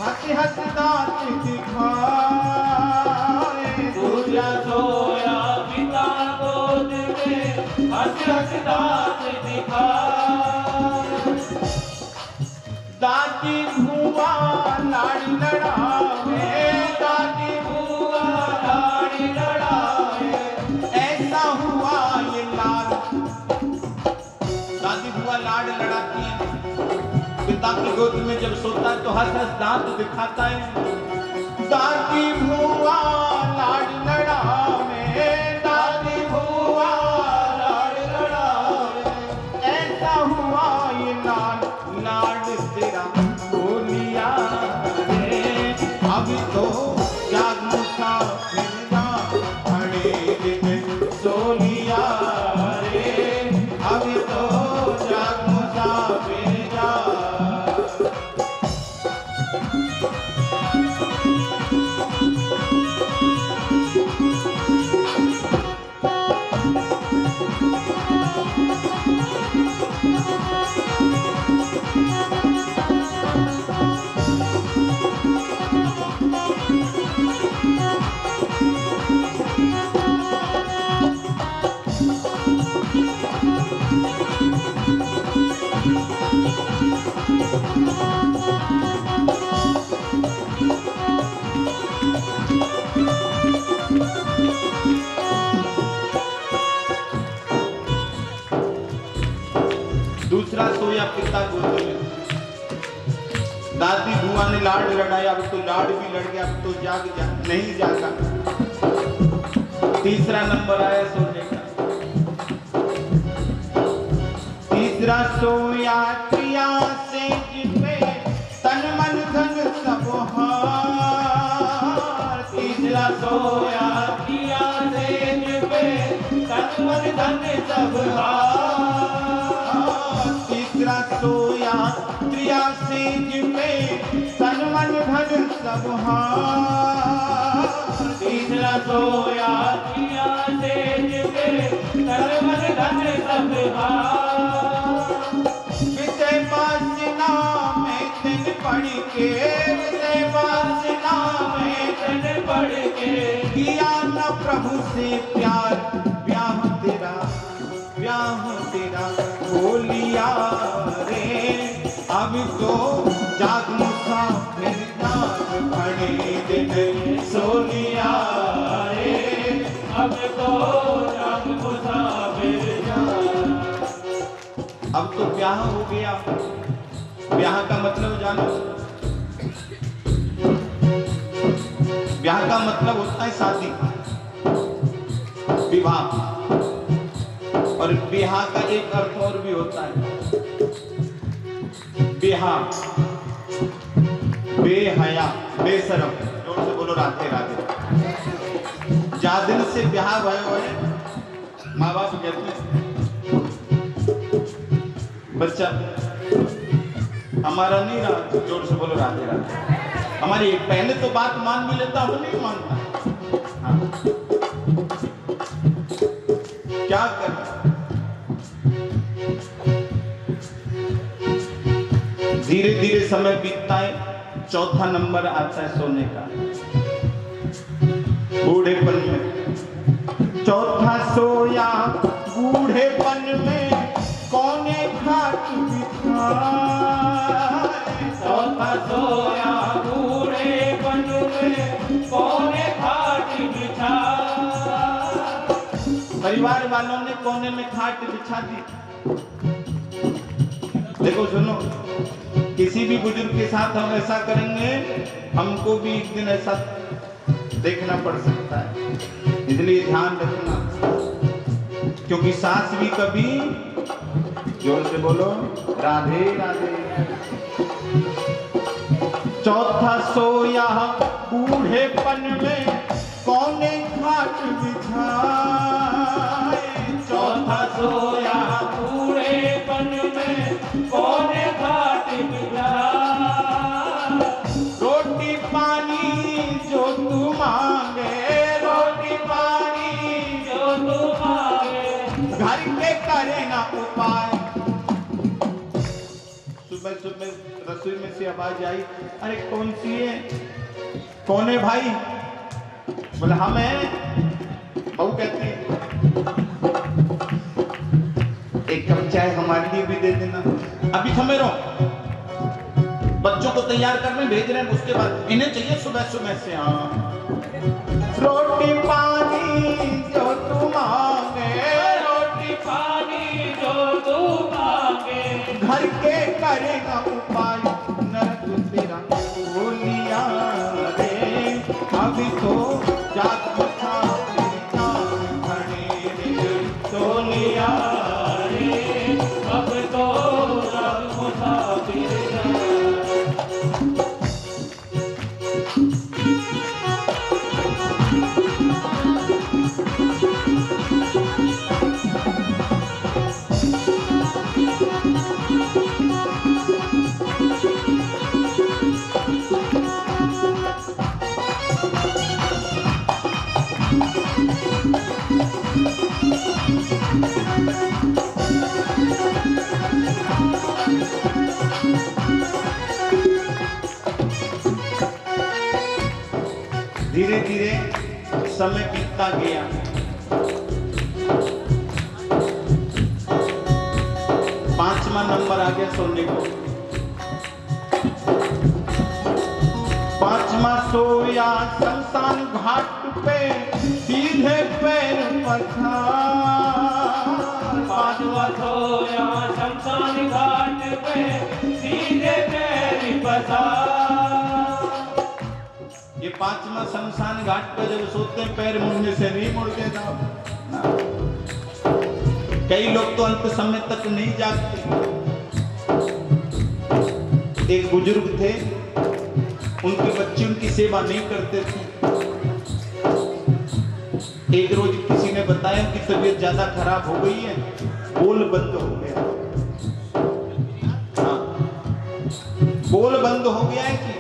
हंस हंस दांत दिखाए। दूजा सोया पिता गोद में, हंस हंस दांत दिखाए। दादी भुआ लाड़ी लड़ावे, दादी भुआ लाड़ी लड़ावे, ऐसा हुआ ये लाल। दादी भुआ लाड़ लड़ाती है, पिता की गोद में जब सोता है तो हंस हंस दांत दिखाता है। दादी भुआ लाड़ लड़ावे, दादी भुआ लाड़ लड़ावे, ऐसा हुआ ये लाल। लाड तेरा हो लिया रे, अब तो जाग मुसाफिर जा। घने दिन सो लिया रे, अब तो जाग मुसाफिर जा। माँ ने लाड लड़ाया, अब तो लाड भी लड़ गया, अब तो नहीं जागा। तीसरा नंबर आया सोने का। तीसरा सोया प्रिया से जिसपे तन मन धन सब हार। तीसरा सोया प्रिया से जिसपे तन मन धन सब हार। तीसरा सोया प्रिया से जिसपे तन मन धन सब हार। तीसरा सोया प्रिया से जिसपे तन मन धन सब हार। विषय वासना में तन पढ़ के, विषय वासना में तन पढ़ के किया न प्रभु से प्यार। ब्याह तेरा हो लिया रे, अब तो जाग मुसाफिर जाग खड़े दिन सो लिया रे, अब तो जाग मुसाफिर जाग। अब तो ब्याह हो गया। ब्याह का मतलब जानो? ब्याह का मतलब होता है शादी, विवाह। और बिहा का एक अर्थ और भी होता है, बिहा, बेहया, बेशरम। जोर से बोलो राधे राधे। जा दिन से ब्याह भयो है, माँ बाप कहते हैं बच्चा हमारा नहीं रहा। जोर से बोलो राधे राधे। हमारी पहले तो बात मान भी लेता, वो नहीं मानता। हाँ। क्या कर, धीरे धीरे समय बीतता है। चौथा नंबर आता है सोने का, बूढ़ेपन में। चौथा सोया बूढ़ेपन में कौने खाट बिछाए। चौथा सोया बूढ़ेपन में कौने खाट बिछाए। परिवार वालों ने कोने में खाट बिछा दी। देखो सुनो, किसी भी बुजुर्ग के साथ हम ऐसा करेंगे, हमको भी एक दिन ऐसा देखना पड़ सकता है। इसलिए ध्यान रखना, क्योंकि सास भी कभी, जोर से बोलो राधे राधे। चौथा सोया बूढ़ेपन में कौने खाट बिछाए। चौथा सोया बूढ़ेपन में कौने खाट बिछाए। रोटी पानी जो तू मांगे, रोटी पानी जो तू मांगे, घर के करे ना उपाय। सुबह सुबह रसोई में से आवाज आई, अरे कौन सी है? कौन है भाई? बोला हम हैं। बहू कहती एक कप चाय हमारे लिए भी दे देना। अभी थमे रहो, बच्चों को तैयार करने भेज रहे हैं, उसके बाद इन्हें चाहिए सुबह सुबह से। हाँ, रोटी पानी जो तू मांगे, रोटी पानी जो तू मांगे, घर के करेगा उपाय। नरक तेरा हो लिया रे, अभी तो जाग मुसाफिर जाग खड़े दिन सो लिया रे, अब तो जाग मुसाफिर जाग। धीरे धीरे समय बीतता गया। पांचवा नंबर आ गया सोने को। पांचवा सोया शमशान घाट पे सीधे पैर पसार। पांचवा सोया शमशान घाट पे सीधे पैर पसार। पांचवा शमशान घाट पर जब सोते हैं पैर मुड़ने से नहीं मुड़ के जाओ। कई लोग तो अंत समय तक नहीं जागते। एक बुजुर्ग थे, उनके बच्चे उनकी सेवा नहीं करते थे। एक रोज किसी ने बताया कि तबीयत ज्यादा खराब हो गई है, बोल बंद हो गया। हाँ, बोल बंद हो गया है कि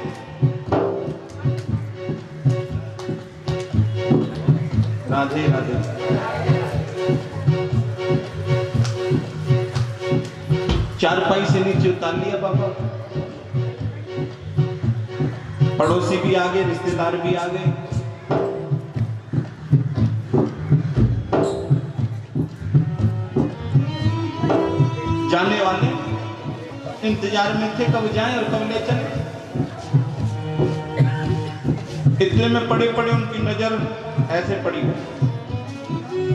राधे राधे। चारपाई से नीचे उतार लिया बाबा। पड़ोसी भी आ गए, रिश्तेदार भी आ गए। जाने वाले इंतजार में थे कब जाएं और कब ले चले। इतने में पड़े पड़े उनकी नजर ऐसे पड़ी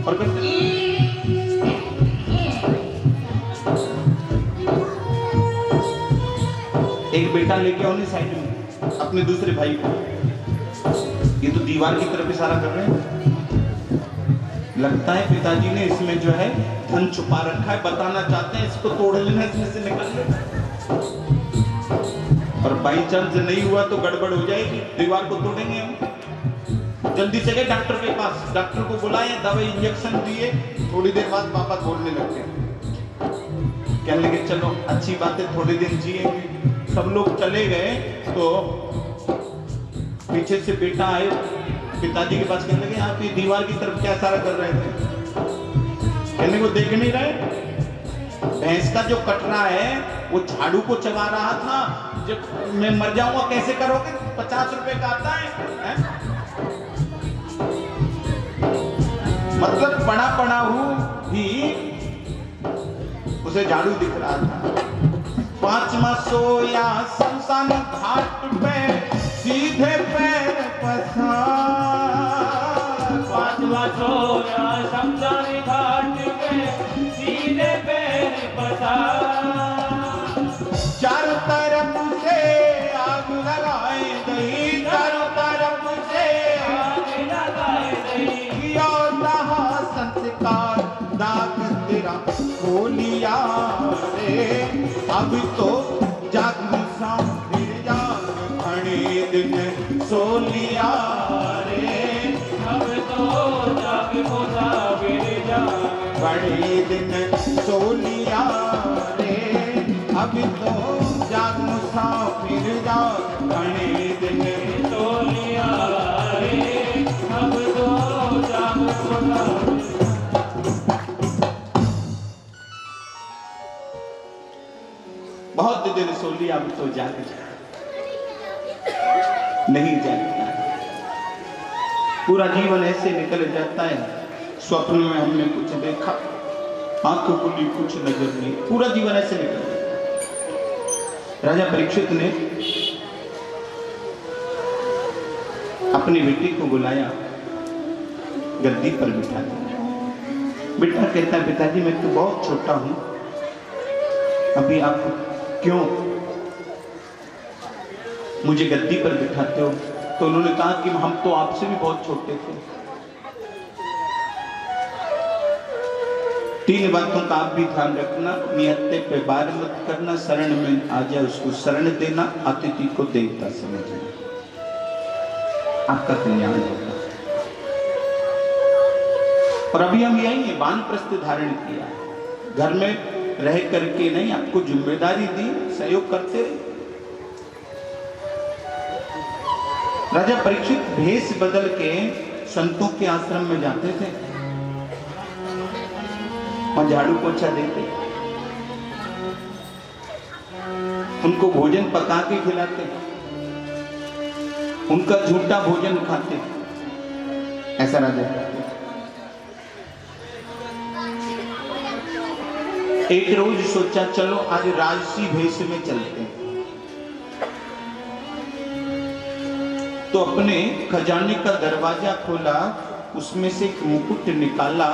और कहते एक बेटा लेके आओ साइड में अपने दूसरे भाई को। ये तो दीवार की तरफ इशारा कर रहे हैं। लगता है पिताजी ने इसमें जो है धन छुपा रखा है, बताना चाहते हैं इसको तोड़ लेना, इसमें से निकल लेना। और बाई चांस नहीं हुआ तो गड़बड़ हो जाएगी, दीवार को तोड़ेंगे हम। जल्दी से गए डॉक्टर के पास, डॉक्टर को बुलाए, दवाई इंजेक्शन दिए। थोड़ी देर बाद पापा बोलने लगे, कहने लगे चलो अच्छी बात है थोड़े दिन जिएंगे। सब लोग चले गए तो पीछे से बेटा आए पिताजी के पास, कहने लगे आप ये दीवार की तरफ क्या इशारा कर रहे थे? कहने को देख नहीं रहे, भैंस का जो कटरा है वो झाड़ू को चबा रहा था। जब मैं मर जाऊंगा कैसे करोगे? 50 रुपए का आता है? मतलब पड़ा पड़ा हूं भी उसे झाड़ू दिख रहा था। पांचवा सोया शमशान घाट पे सीधे पैर पसार। पांचवा सोया शमशान घाट पे सीधे पैर पसार। चारों तरफ से आग लगाए गई, चारों तरफ से आग लगाए गई। किया रहा संस्कार दाग तेरा खोलिया रे। अब तो जाग सा फिर जाग घने दिन सो लिया रे। अब तो जाग मुसाफिर जाग घने दिन सो लिया रे। अब तो जाग मुसाफिर जाग घने दिन सो लिया रे। अब तो जाग मुसाफिर। बहुत देर सो लिया, अब तो जाग नहीं जागता। पूरा जीवन ऐसे निकल जाता है। स्वप्न में हमने कुछ देखा, आंखों खुली कुछ नजर नहीं, पूरा जीवन ऐसे निकल जाता। राजा परीक्षित ने अपनी बेटी को बुलाया, गद्दी पर बिठा दिया। बेटा कहता है पिताजी मैं तो बहुत छोटा हूं, अभी आप क्यों मुझे गद्दी पर बिठाते हो? तो उन्होंने कहा कि हम तो आपसे भी बहुत छोटे थे। 3 बातों का आप भी ध्यान रखना, नियत्ते पे बार मत करना, शरण में आ जाए उसको शरण देना, अतिथि को देवता समझना, आपका कल्याण होगा। और अभी हम यही वानप्रस्थ धारण किया, घर में रह करके नहीं, आपको जिम्मेदारी दी, सहयोग करते रहे। राजा परीक्षित भेष बदल के संतों के आश्रम में जाते थे और झाड़ू पोछा देते, उनको भोजन पका के खिलाते, उनका झूठा भोजन खाते। ऐसा राजा एक रोज सोचा चलो आज राजसी भेष में चलते हैं। तो अपने खजाने का दरवाजा खोला, उसमें से एक मुकुट निकाला,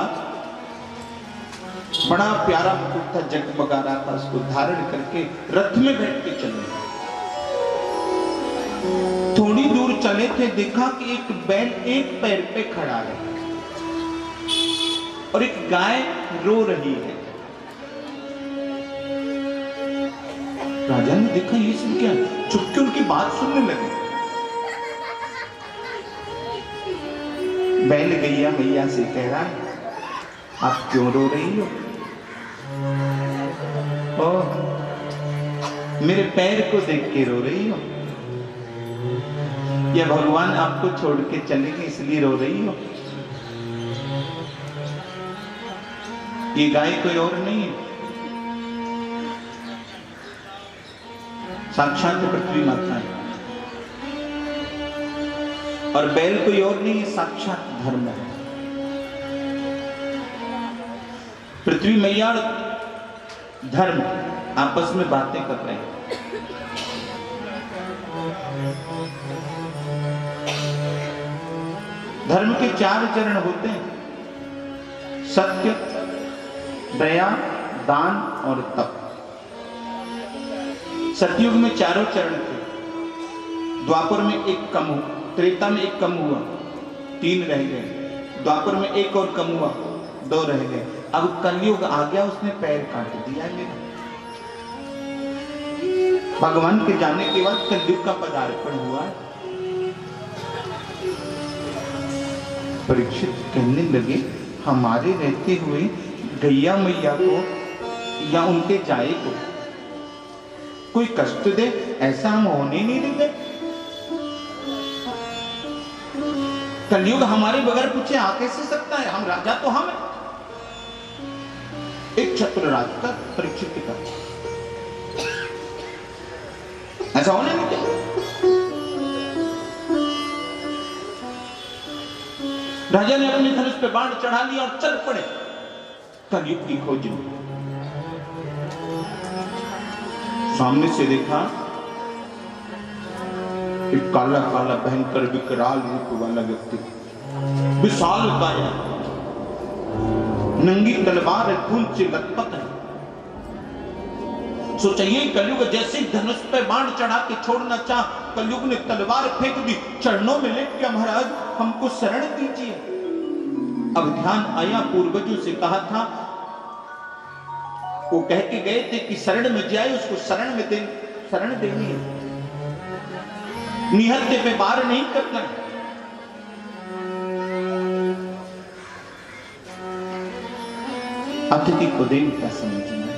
बड़ा प्यारा मुकुट था, जगमगा रहा था, उसको धारण करके रथ में बैठ के चले। थोड़ी दूर चले थे, देखा कि एक बैल एक पैर पे खड़ा है और एक गाय रो रही है। राजा ने देखा ये सब क्या, चुपके उनकी बात सुनने लगे। बैल गैया मैया से कह रहा है, आप क्यों रो रही हो? ओ, मेरे पैर को देख के रो रही हो, या भगवान आपको छोड़ के चलेंगे इसलिए रो रही हो? ये गाय कोई और नहीं है, साक्षात पृथ्वी माता है। और बैल कोई और नहीं है, साक्षात धर्म है। पृथ्वी मैया और धर्म आपस में बातें कर रहे हैं। धर्म के 4 चरण होते हैं, सत्य, दया, दान और तप। सतयुग में 4 चरण थे, द्वापर में 1 कम हुआ, त्रेता में 1 कम हुआ, 3 रह गए, द्वापर में 1 और कम हुआ, 2 रह गए। अब कलयुग आ गया, उसने पैर काट दिया मेरा। भगवान के जाने के बाद कलयुग का पदार्पण हुआ। परीक्षित कहने लगे, हमारे रहते हुए गैया मैया को या उनके जाए को कोई कष्ट दे, ऐसा हम होने नहीं देते। कलयुग हमारे बगैर पूछे आ कैसे सकता है? हम राजा तो हम हैं। एक छत्र राज का परीक्षित का ऐसा होने नहीं देते। राजा ने अपने धनुष पे बाण चढ़ा लिया और चल पड़े कलयुग की खोज में। सामने से देखा एक काला काला भयंकर विकराल रूप वाला व्यक्ति, विशाल काया, नंगी तलवार है, खून से लथपथ है। सोचा ये कलयुग जैसे धनुष पे बाण चढ़ा के छोड़ना चाह, कलयुग ने तलवार फेंक दी, चरणों में लेट गया, महाराज हमको शरण दीजिए। अब ध्यान आया, पूर्वजों से कहा था, वो कह के गए थे कि शरण में जाए उसको शरण देनी है, निहत्थे पे वार नहीं करना। अतिथि को देवता समझना है,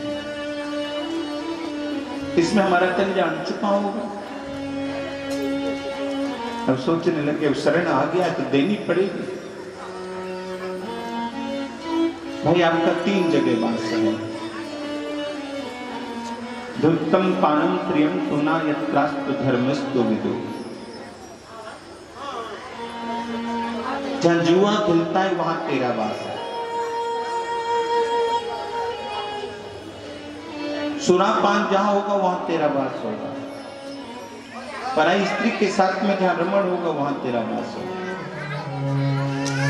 इसमें हमारा कल्याण छुपा होगा। अब सोचने लगे, अब शरण आ गया तो देनी पड़ेगी। भाई आपका 3 जगह वास है, धुत्तम पानम प्रियम तुना यत्रास्तु धर्मस्तु विदु। जहां जुआ खिलता है वहां तेरा वास है, सुरापान जहां होगा वहां तेरा वास होगा, पराई स्त्री के साथ में जहां रमण होगा वहां तेरा वास होगा।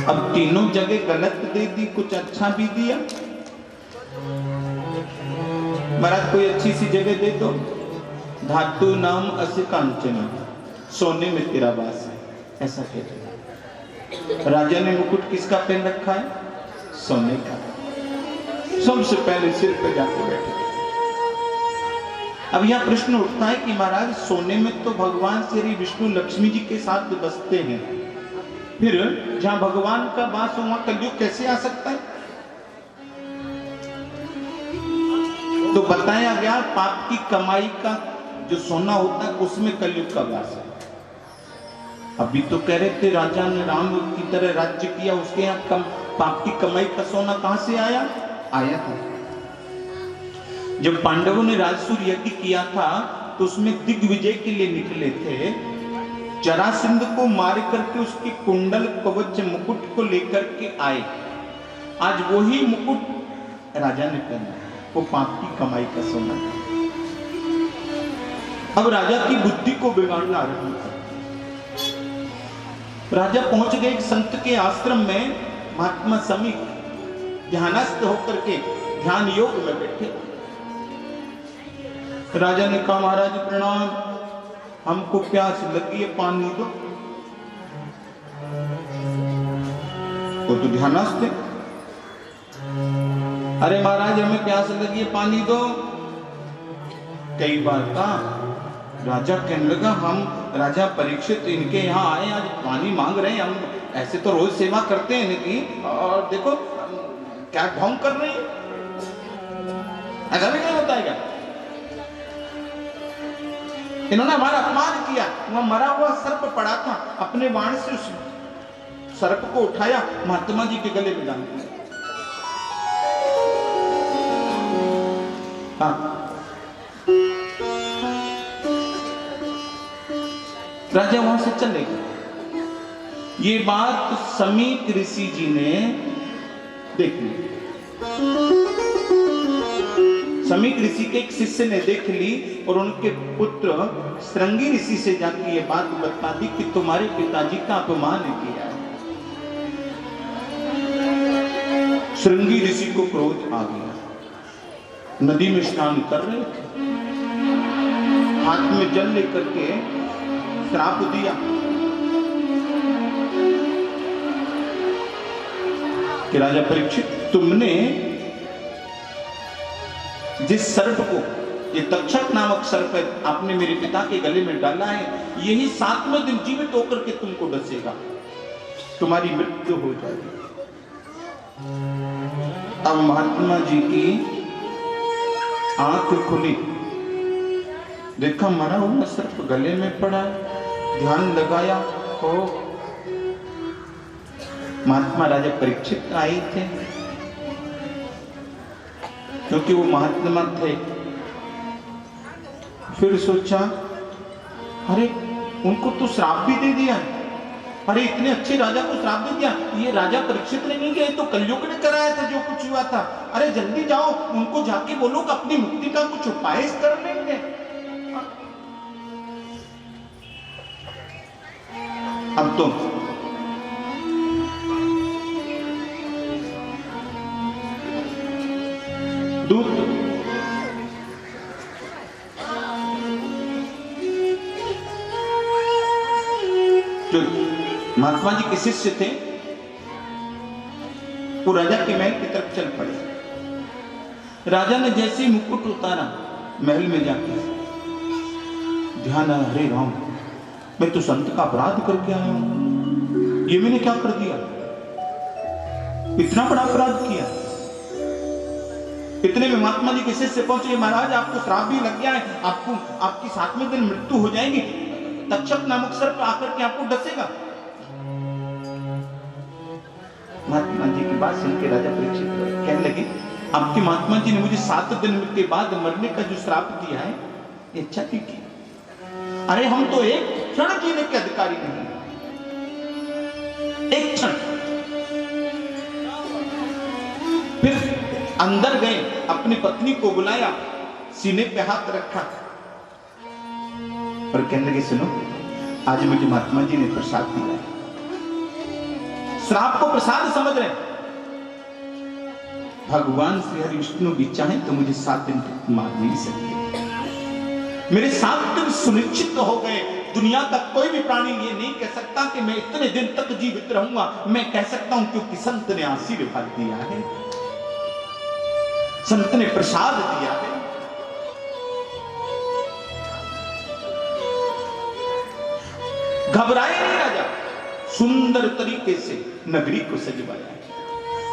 अब तीनों जगह गलत दे दी, कुछ अच्छा भी दिया। महाराज कोई अच्छी सी जगह दे दो, धातु नाम अस्य कांचन, सोने में तेरा वास है, ऐसा कहते। राजा ने मुकुट किसका पहन रखा है? सोने का। सबसे पहले सिर पे जाके बैठे। अब यह प्रश्न उठता है कि महाराज सोने में तो भगवान श्री विष्णु लक्ष्मी जी के साथ बसते हैं, फिर जहां भगवान का वास हो वहां कलयुग कैसे आ सकता है? तो बताया गया पाप की कमाई का जो सोना होता है उसमें कलयुग का वास है। अभी तो कह रहे थे राजा ने राम की तरह राज्य किया, उसके यहाँ पाप की कमाई का सोना कहां से आया था। जब पांडवों ने राजसूय यज्ञ किया था तो उसमें दिग्विजय के लिए निकले थे, जरासंध को मार करके उसकी कुंडल कवच मुकुट को लेकर के आए। आज वही मुकुट राजा ने पहना, वो पाप की कमाई का सोना। अब राजा की बुद्धि को बिगाड़ना आरंभ कर। राजा पहुंच गए एक संत के आश्रम में, महात्मा समीप ध्यानस्थ होकर के ध्यान योग में बैठे। राजा ने कहा महाराज प्रणाम, हमको प्यास लगी है, पानी दो। वो तो ध्यानस्थ है। अरे महाराज हमें प्यास लगी है, पानी दो। कई बार कहा, राजा कहने लगा हम राजा परीक्षित इनके यहाँ आए, आज पानी मांग रहे हैं, हम ऐसे तो रोज सेवा करते हैं इनकी, और देखो क्या ढोंग कर रहे हैं, ऐसा भी नहीं होता है क्या? इन्होंने हमारा अपमान किया। वहां मरा हुआ सर्प पड़ा था, अपने बाण से उस सर्प को उठाया, महात्मा जी के गले में डाल दिया। हाँ, राजा वहां से चले गए। ये बात समीक ऋषि जी ने देख ली। समीक ऋषि के एक शिष्य ने देख ली और उनके पुत्र श्रृंगी ऋषि से जाकर ये बात बता दी कि तुम्हारे पिताजी का अपमान किया है। श्रृंगी ऋषि को क्रोध आ गया। नदी में स्नान कर रहे थे, हाथ में जल लेकर के श्राप दिया कि राजा परीक्षित, तुमने जिस सर्प को, ये तक्षक नामक सर्प है, आपने मेरे पिता के गले में डाला है, यही 7वें दिन जीवित होकर के तुमको डसेगा, तुम्हारी मृत्यु हो जाएगी। अब महात्मा जी की आंख खुली, देखा मरा हुआ सर्प गले में पड़ा, ध्यान लगाया, हो महात्मा राजा परीक्षित आए थे, क्योंकि वो महात्मा थे। फिर सोचा, अरे उनको तो श्राप भी दे दिया, अरे इतने अच्छे राजा को श्राप दे दिया, ये राजा परीक्षित ने नहीं किया, तो कलयुग ने कराया था जो कुछ हुआ था। अरे जल्दी जाओ, उनको जाके बोलो कि अपनी मुक्ति का कुछ उपाय कर लेंगे। अब तो दूत जो महात्मा जी के शिष्य थे, वो राजा के महल की तरफ चल पड़े। राजा ने जैसे ही मुकुट उतारा, महल में जाके ध्यान आया, हरे राम, मैं तो संत का अपराध करके आया हूं, ये मैंने क्या कर दिया, इतना बड़ा अपराध किया। इतने में महात्मा जी के शिष्य पहुंचे, महाराज आपको श्राप भी लग गया है, आपको आपकी 7वें दिन मृत्यु हो जाएगी, तक्षक नामक सर्प आकर के आपको डसेगा। महात्मा जी की बात सुन के राजा परीक्षित कहने लगे, आपकी महात्मा जी ने मुझे 7 दिन के बाद मरने का जो श्राप दिया है, ये अच्छा नहीं किया। अरे हम तो एक क्षण जीने के अधिकारी नहीं, एक क्षण। फिर अंदर गए, अपनी पत्नी को बुलाया, सीने पे हाथ रखा और कहने लगे, सुनो, आज मुझे महात्मा जी ने प्रसाद दिया है, श्राप को प्रसाद समझ रहे, भगवान श्री हरि विष्णु भी चाहे तो मुझे 7 दिन तक मार नहीं सकते। मेरे 7 दिन सुनिश्चित हो गए, दुनिया का कोई भी प्राणी ये नहीं कह सकता कि मैं इतने दिन तक जीवित रहूंगा। मैं कह सकता हूं क्योंकि संत ने आशीर्वाद दिया है, संत ने प्रसाद दिया है। घबराए नहीं राजा, सुंदर तरीके से नगरी को सजवाया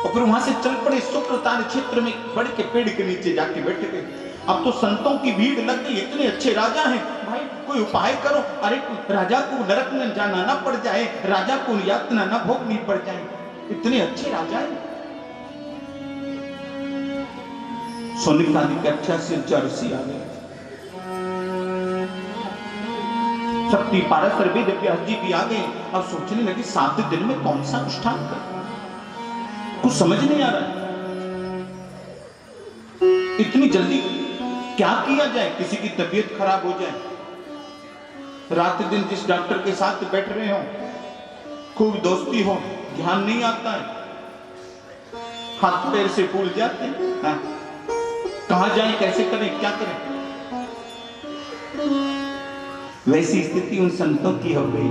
और फिर वहां से चल पड़े। शुक्रतान क्षेत्र में बड़े के पेड़ के नीचे जाके बैठे गए। अब तो संतों की भीड़ लग गई, इतने अच्छे राजा हैं, भाई कोई उपाय करो, अरे राजा को नरक में जाना ना पड़ जाए, राजा को यातना ना भोगनी पड़ जाए, इतने अच्छे राजा हैं। सोनिकादि के 88 ऋषि आ गए, शक्ति पारस वेद व्यास जी भी आ गए। अब सोचने लगे 7 दिन में कौन सा अनुष्ठान कर, कुछ समझ नहीं आ रहा है, इतनी जल्दी क्या किया जाए, किसी की तबीयत खराब हो जाए, रात दिन जिस डॉक्टर के साथ बैठ रहे हो, खूब दोस्ती हो, ध्यान नहीं आता है, हाथ पैर से फूल जाते हैं, कहां जाए, कैसे करें, क्या करें। वैसी स्थिति उन संतों की हो गई।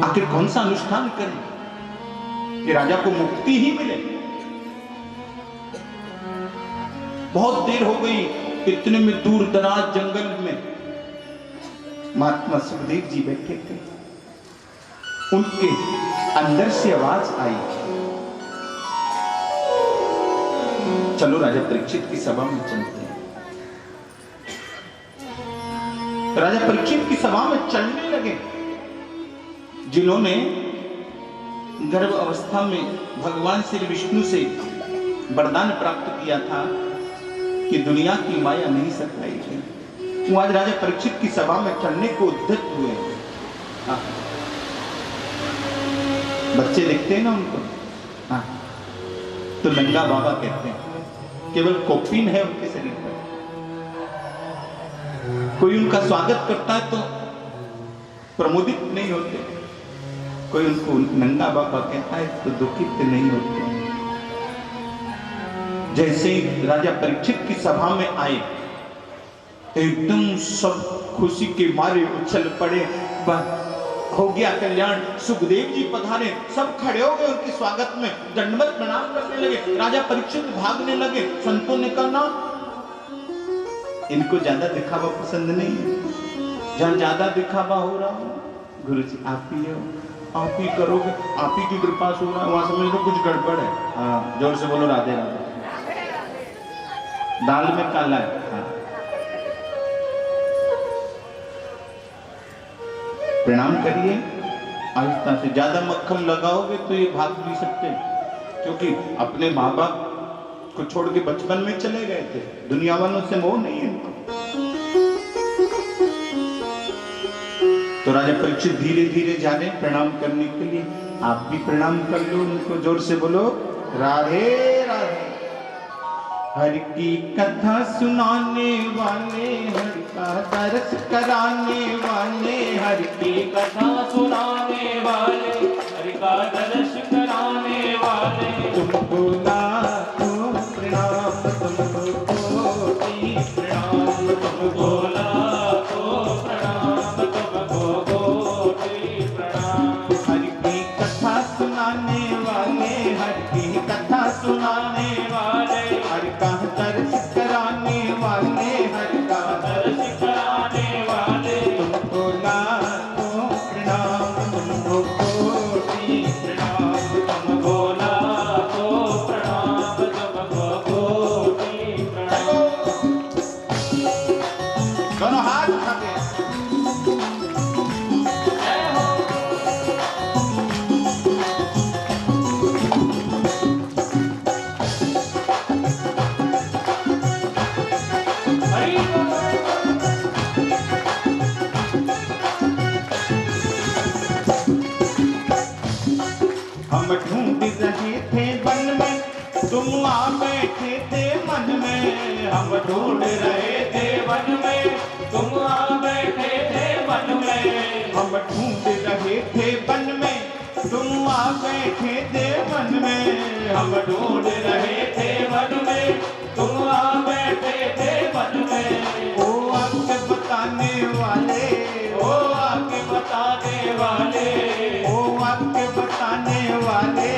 आखिर कौन सा अनुष्ठान करें। कि राजा को मुक्ति ही मिले। बहुत देर हो गई, इतने में दूर दराज जंगल में महात्मा सुखदेव जी बैठे थे। उनके अंदर से आवाज आई, चलो राजा परीक्षित की सभा में चलते हैं। राजा परीक्षित की सभा में चलने लगे। जिन्होंने गर्भ अवस्था में भगवान श्री विष्णु से वरदान प्राप्त किया था कि दुनिया की माया नहीं सताएगी, वो आज राजा परीक्षित की सभा में चलने को उद्यत हुए। हाँ। बच्चे देखते हैं ना उनको, हाँ, तो नंगा बाबा कहते हैं। केवल कॉपीन है उनके शरीर पर। कोई उनका स्वागत करता है तो प्रमोदित नहीं होते, कोई उनको नंगा बाबा कहता है तो दुखित नहीं होते। जैसे ही राजा परीक्षित की सभा में आए, एकदम सब खुशी के मारे उछल पड़े, हो गया कल्याण, सुखदेव जी पधारे। सब खड़े हो गए उनके स्वागत में, दंडवत प्रणाम करने लगे। राजा परीक्षित भागने लगे। संतों ने कहा ना, इनको ज्यादा दिखावा पसंद नहीं है। जहां ज्यादा दिखावा हो रहा हो, गुरु जी आप ही हो, आप ही करोगे, आप ही की कृपा से हो रहा है, वहां समझ लो कुछ गड़बड़ है। हाँ, जोर से बोलो राधे राधे। दाल में काला है। हाँ। प्रणाम करिए आहिस्ता से, ज्यादा मक्खन लगाओगे तो ये भाग भी सकते हैं, क्योंकि अपने माँ बाप को छोड़ के बचपन में चले गए थे, दुनिया वालों से मोह नहीं है इनको। तो राजा परीक्षित धीरे धीरे जा रहे प्रणाम करने के लिए। आप भी प्रणाम कर लो उनको, जोर से बोलो राधे राधे। हर की कथा सुनाने वाले, हर का दर्श कराने वाले, हर की कथा सुनाने वाले, हर का दर्श कराने वाले, तुमको लाखों प्रणाम, तुमको कोटि प्रणाम, तुमको लाखों प्रणाम, तुमको कोटि प्रणाम। हर की कथा सुनाने वाले, हर की कथा सुनाने वाले, हर का दर्श कराने वाले, हर का दर्श कराने वाले, तुमको लाखों प्रणाम, तुमको कोटि प्रणाम, तुमको लाखों प्रणाम, तुमको कोटि प्रणाम। दोनों हाथ उठाते हैं। हम ढूंढ रहे थे वन में, तुम आ बैठे थे मन में। हम ढूंढ रहे थे वन में, तुम आ बैठे थे वन में। हम ढूंढ रहे थे वन में, तुम आ बैठे थे वन में। हम ढूंढ रहे थे वन में, तुम आ बैठे थे वन में। ओ आके बताने वाले, ओ आके बताने वाले, ओ आके बताने वाले,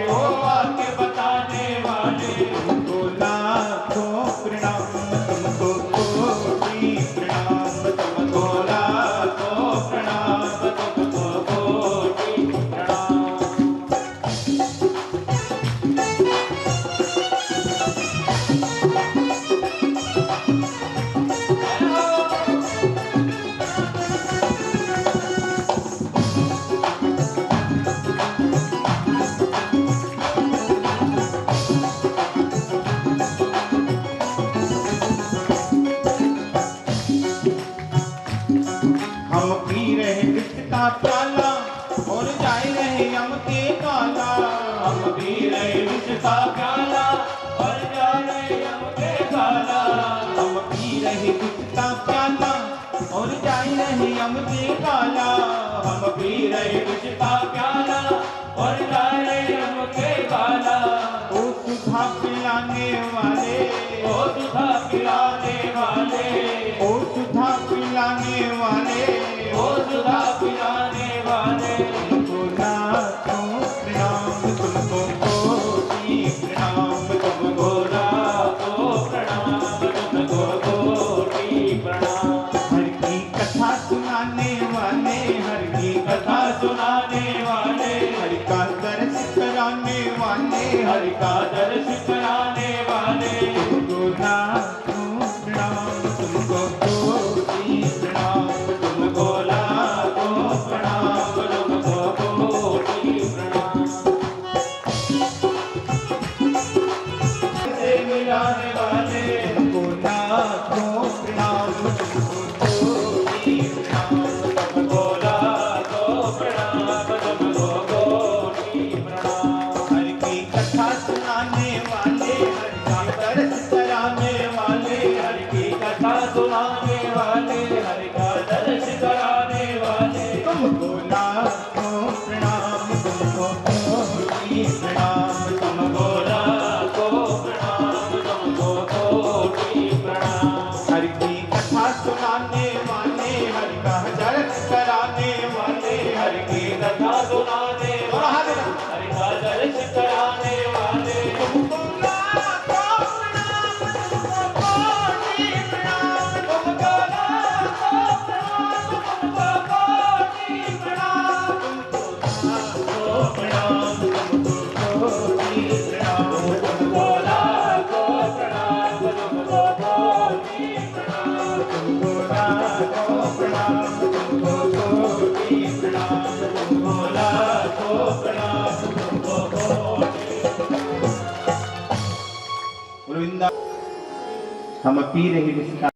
ओ आके बताने वाले, तुमको लाखों प्रणाम, तुमको कोटि प्रणाम, तुमको लाखों प्रणाम, तुमको कोटि प्रणाम। हम पी रहे विष का प्याला और जाए रहे यम के काला। हम पी रहे विष का प्याला और जा रहे यम के काला। हम पी रहे विष का प्याला और जाए रहे यम के काला। हम पी रहे विष का प्याला और जा रहे यम के काला। ओ सुधा पिलाने वाले, ओ सुधा पिलाने वाले, ओ सुधा पिलाने वाले, ओ सुधा पिलाने वाले, तुमको लाखों प्रणाम, तुमको हरि का दर्श कराने वाले तुमको लाखों प्रणाम, तुमको कोटि प्रणाम, तुमको लाखों प्रणाम, तुमको कोटि प्रणाम। से मिलाने वाले तुमको लाखों प्रणाम, तुमको कोटि प्रणाम। तुमको लाखों प्रणाम, तुमको कोटि प्रणाम। हरि की कथा सुनाने वाले, हरि का दर्श कराने वाले, हरि की कथा सुनाने वाले, हरि का दर्श कराने वाले तुमको लाखों प्रणाम, तुमको कोटि प्रणाम, तुमको लाखों प्रणाम, तुमको कोटि प्रणाम। हरि की कथा सुनाने वाले, हरि का दर्श कराने वाले, हरि की कथा सुनाने वाले, हरि का दर्श कराने वाले तुमको लाखों प्रणाम, तुमको कोटि प्रणाम, तुमको लाखों प्रणाम, तुमको कोटि प्रणाम। लाखों प्रणाम, तुमको कोटि प्रणाम, तुमको लाखों प्रणाम, तुमको कोटि प्रणाम। तुमको लाखों प्रणाम, तुमको कोटि प्रणाम, तुमको लाखों प्रणाम, तुमको कोटि। गोविंदा हम पी रहे विस्तार